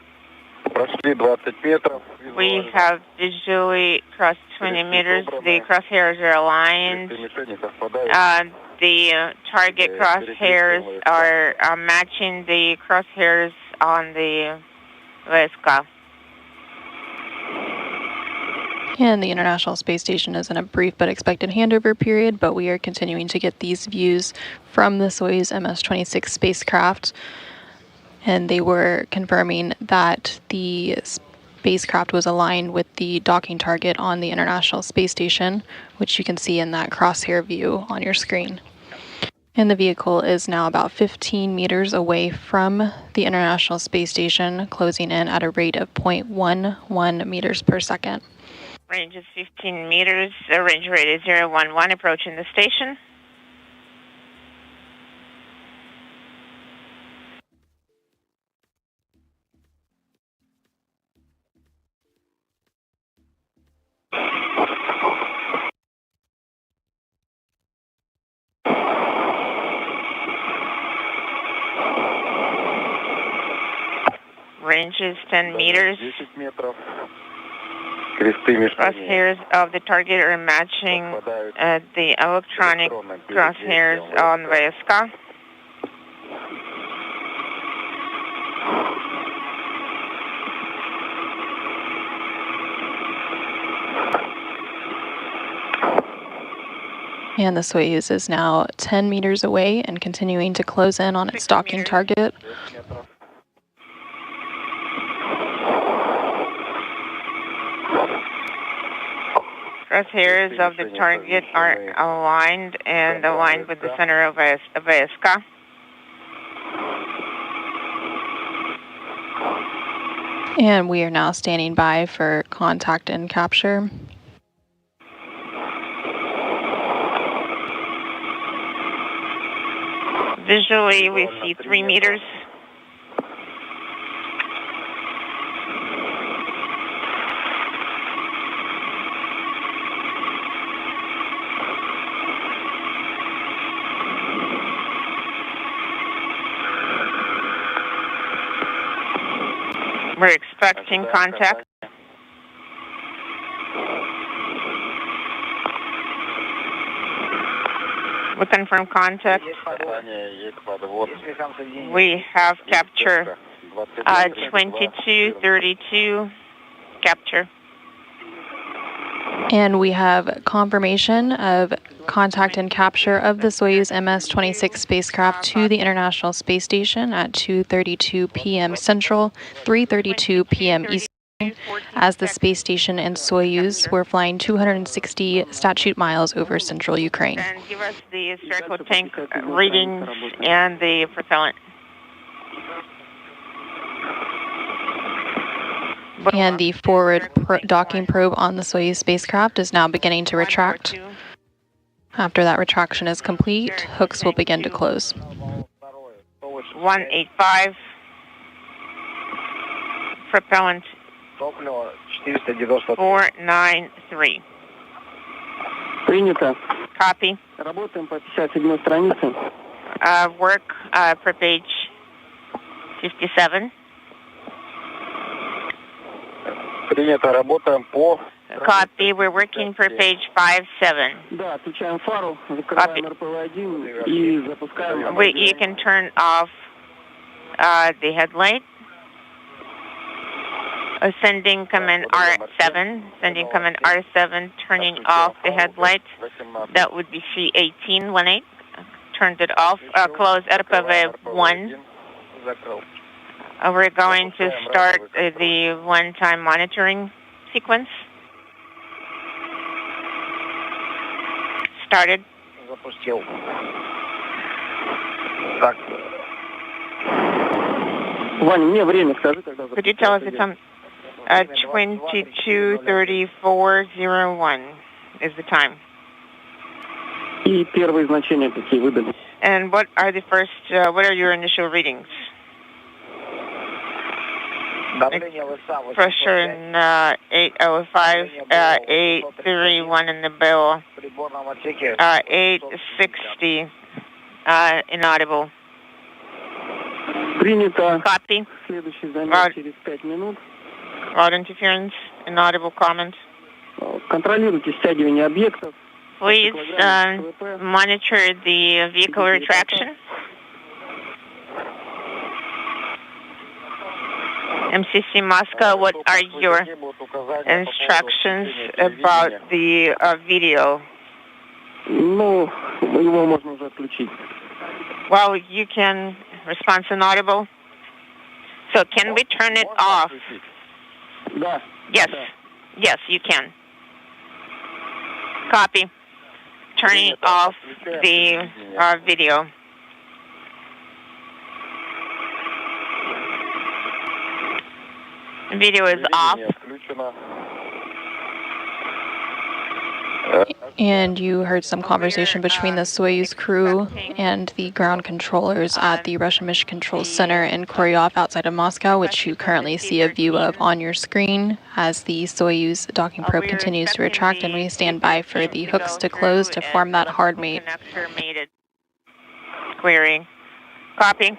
We have visually crossed 20 meters. The crosshairs are aligned. The target crosshairs are matching the crosshairs on the Zvezda. And the International Space Station is in a brief but expected handover period, but we are continuing to get these views from the Soyuz MS-26 spacecraft. And they were confirming that the spacecraft was aligned with the docking target on the International Space Station, which you can see in that crosshair view on your screen. And the vehicle is now about 15 meters away from the International Space Station, closing in at a rate of 0.11 meters per second. Range is 15 meters. The range rate is 011, approaching the station. Range is 10 meters. Crosshairs of the target are matching the electronic crosshairs on Zvezda. And the Soyuz is now 10 meters away and continuing to close in on its docking target. Crosshairs of the target are aligned and aligned with the center of Zvezda. And we are now standing by for contact and capture. Visually, we see 3 meters. We're expecting contact. We confirm contact. We have capture 2232 capture. And we have confirmation of contact and capture of the Soyuz MS-26 spacecraft to the International Space Station at 2:32 p.m. Central, 3:32 p.m. Eastern, as the space station and Soyuz were flying 260 statute miles over central Ukraine. And give us the spherical tank readings and the propellant. And the forward docking probe on the Soyuz spacecraft is now beginning to retract. After that retraction is complete, hooks will begin to close. 185. Propellant 493. Copy. Работаем по 57 странице. Work per page 57. Принято, работаем по... Copy. We're working per page 57. Да, отключаем фару, закрываем РПВ-1 и запускаем... You can turn off the headlight. Sending command R7. Sending command R7, turning off the headlight. That would be C1818. Turned it off. Close RPV1. We're going to start the one-time monitoring sequence. Started. Запустил. Так. Ваня, мне время скажи, когда... Could you tell us the time? 22:34:01 is the time. И первые значения какие выдали? And what are the first? What are your initial readings? Pressure in 805, 831 in the bill, 860 inaudible. Принято. Copy. Следующий замер через 5 минут. Rod interference, inaudible comment. Контролируйте стягивание объектов. Please monitor the vehicle retraction. MCC Moscow, what are your instructions about the video? Ну, его можно уже отключить. Well, you can response inaudible. So can we turn it off? Да. Yes. Yes, you can. Copy. Turning off the video. Video is off. And you heard some conversation between the Soyuz crew and the ground controllers at the Russian Mission Control Center in Koryov outside of Moscow, which you currently see a view of on your screen as the Soyuz docking probe continues to retract, and we stand by for the hooks to close to form that hard mate. Query. Copy.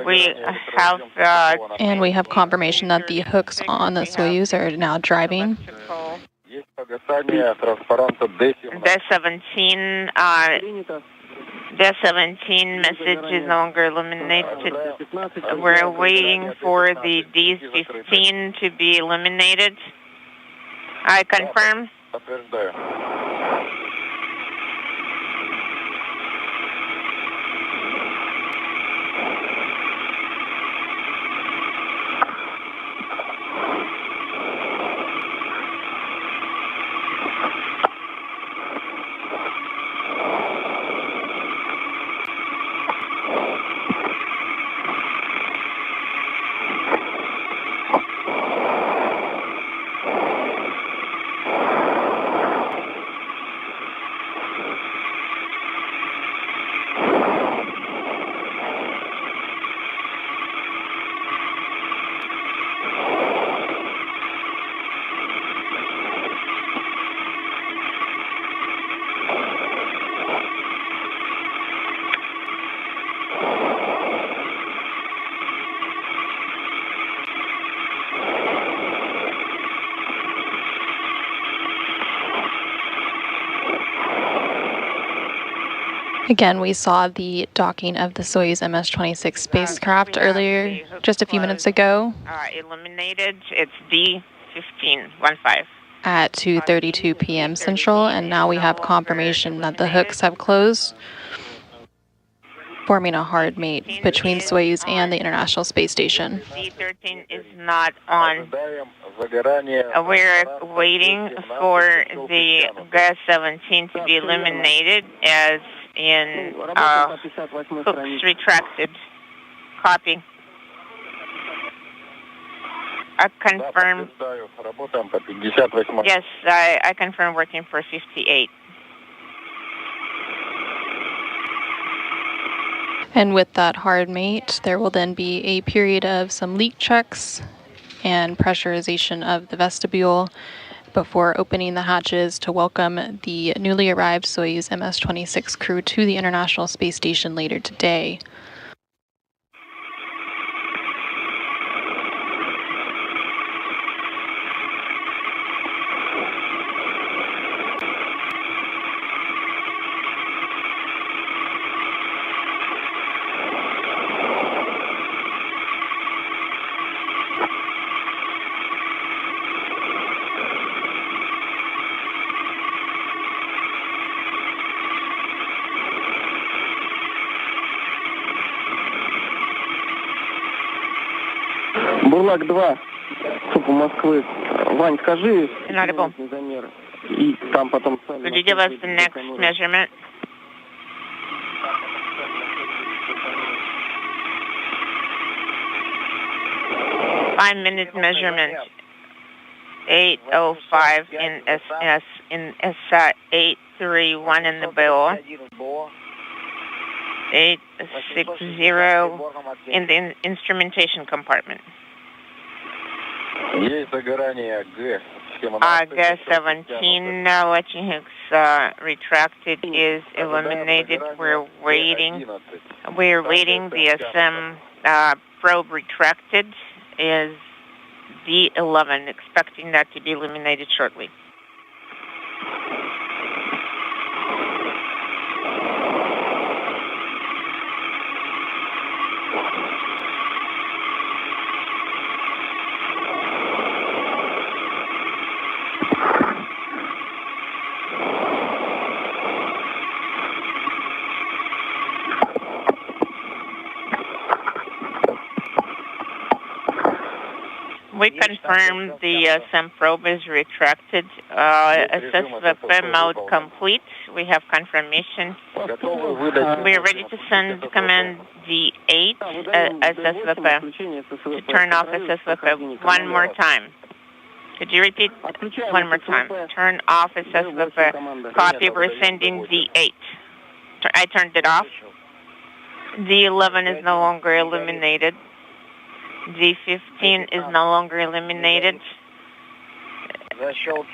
We have and we have confirmation that the hooks on the Soyuz are now driving. D17 message is no longer eliminated. We're waiting for the D15 to be eliminated. I confirm. Again, we saw the docking of the Soyuz MS-26 spacecraft earlier, just a few minutes ago. Eliminated. It's D15. 15. At 2:32 p.m. Central, and now we have confirmation that the hooks have closed, forming a hard mate between Soyuz and the International Space Station. D13 is not on. We're waiting for the Gas-17 to be eliminated as in hooks retracted. Copy. I confirm. Yes, I confirm working for 58. And with that hard mate, there will then be a period of some leak checks and pressurization of the vestibule before opening the hatches to welcome the newly arrived Soyuz MS-26 crew to the International Space Station later today. Бурлак 2, ЦУП Москвы. Вань, скажи замер. И там потом... Could you give us the next measurement? Five-minute measurement. 8:05 in SS in S831 in the bill. 860 in the instrumentation compartment. G17 Latching Hooks retracted is eliminated. We're waiting. The SM probe retracted is D11, expecting that to be eliminated shortly. We confirm the SEM probe is retracted. SSVP mode complete. We have confirmation. We are ready to send command D8 SSVP to turn off SSVP one more time. Could you repeat one more time? Turn off SSVP. Copy, we're sending D8. I turned it off. D11 is no longer illuminated. D15 is no longer eliminated.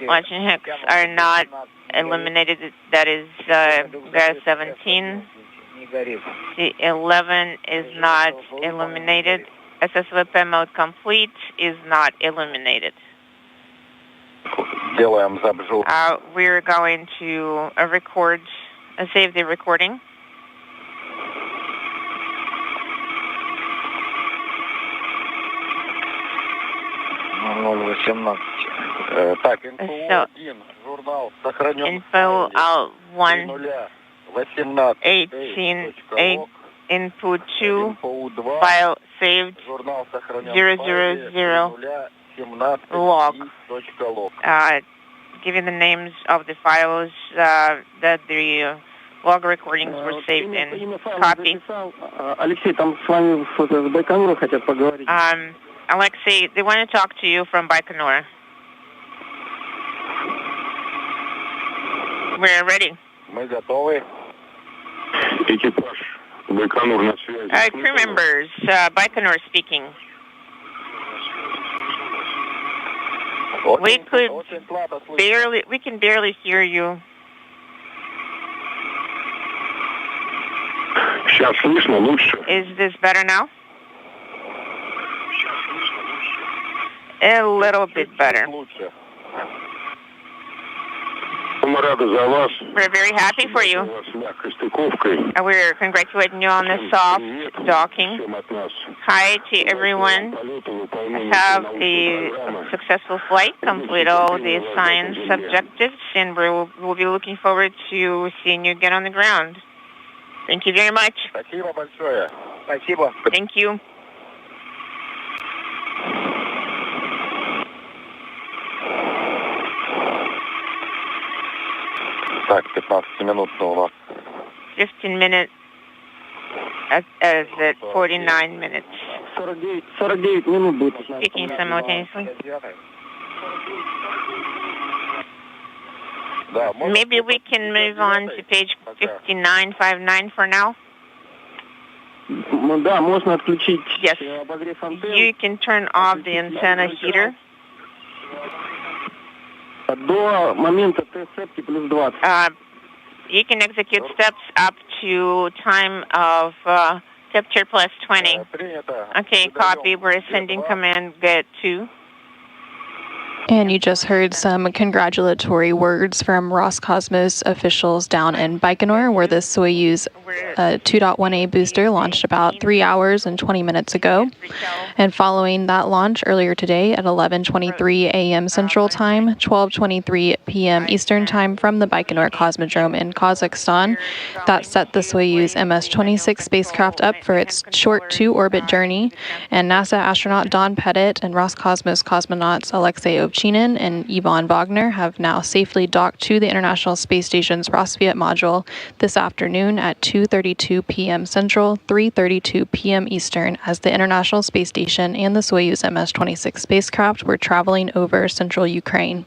Latching hooks are not eliminated. That is G17. D11 is not eliminated. SSVP mode complete is not eliminated. We're going to record, save the recording. Info out 118 input 2 file saved 000 log. Giving the names of the files that the log recordings were saved in. Copy. Алексей, там с вами с Байконура хотят поговорить. Alexei, they want to talk to you from Baikonur. We're ready. Crew members, Baikonur speaking. We can barely hear you. Is this better now? A little bit better. We're very happy for you. We're congratulating you on the soft docking. Hi to everyone. Have a successful flight, complete all the assigned objectives, and we'll be looking forward to seeing you again on the ground. Thank you very much. Thank you. Так, 15-минутно у нас. 15 minutes at 49 minutes. 49 минут будет. Speaking simultaneously. Maybe we can move on to page 5959 for now. Да, можно отключить Yes. обогрев антенн. You can turn off the antenna heater. До момента Т-сепки плюс 20. You can execute steps up to time of temperature plus 20. Okay, copy. We're sending command get 2. And you just heard some congratulatory words from Roscosmos officials down in Baikonur, where the Soyuz 2.1A booster launched about 3 hours and 20 minutes ago. And following that launch earlier today at 11:23 a.m. Central Time, 12:23 p.m. Eastern Time from the Baikonur Cosmodrome in Kazakhstan, that set the Soyuz MS-26 spacecraft up for its short 2-orbit journey. And NASA astronaut Don Pettit and Roscosmos cosmonauts Alexei Ovchinin and Ivan Wagner have now safely docked to the International Space Station's Rosviet module this afternoon at 2:32 p.m. Central, 3:32 p.m. Eastern, as the International Space Station and the Soyuz MS-26 spacecraft were traveling over central Ukraine.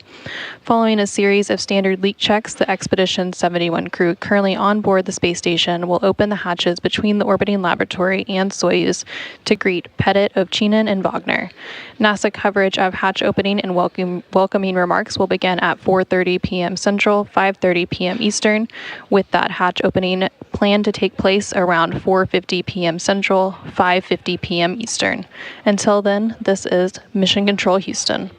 Following a series of standard leak checks, the Expedition 71 crew currently on board the space station will open the hatches between the orbiting laboratory and Soyuz to greet Pettit, Ovchinin, and Wagner. NASA coverage of hatch opening and welcoming remarks will begin at 4:30 p.m. Central, 5:30 p.m. Eastern, with that hatch opening planned to take place around 4:50 p.m. Central, 5:50 p.m. Eastern. Until then, this is Mission Control Houston.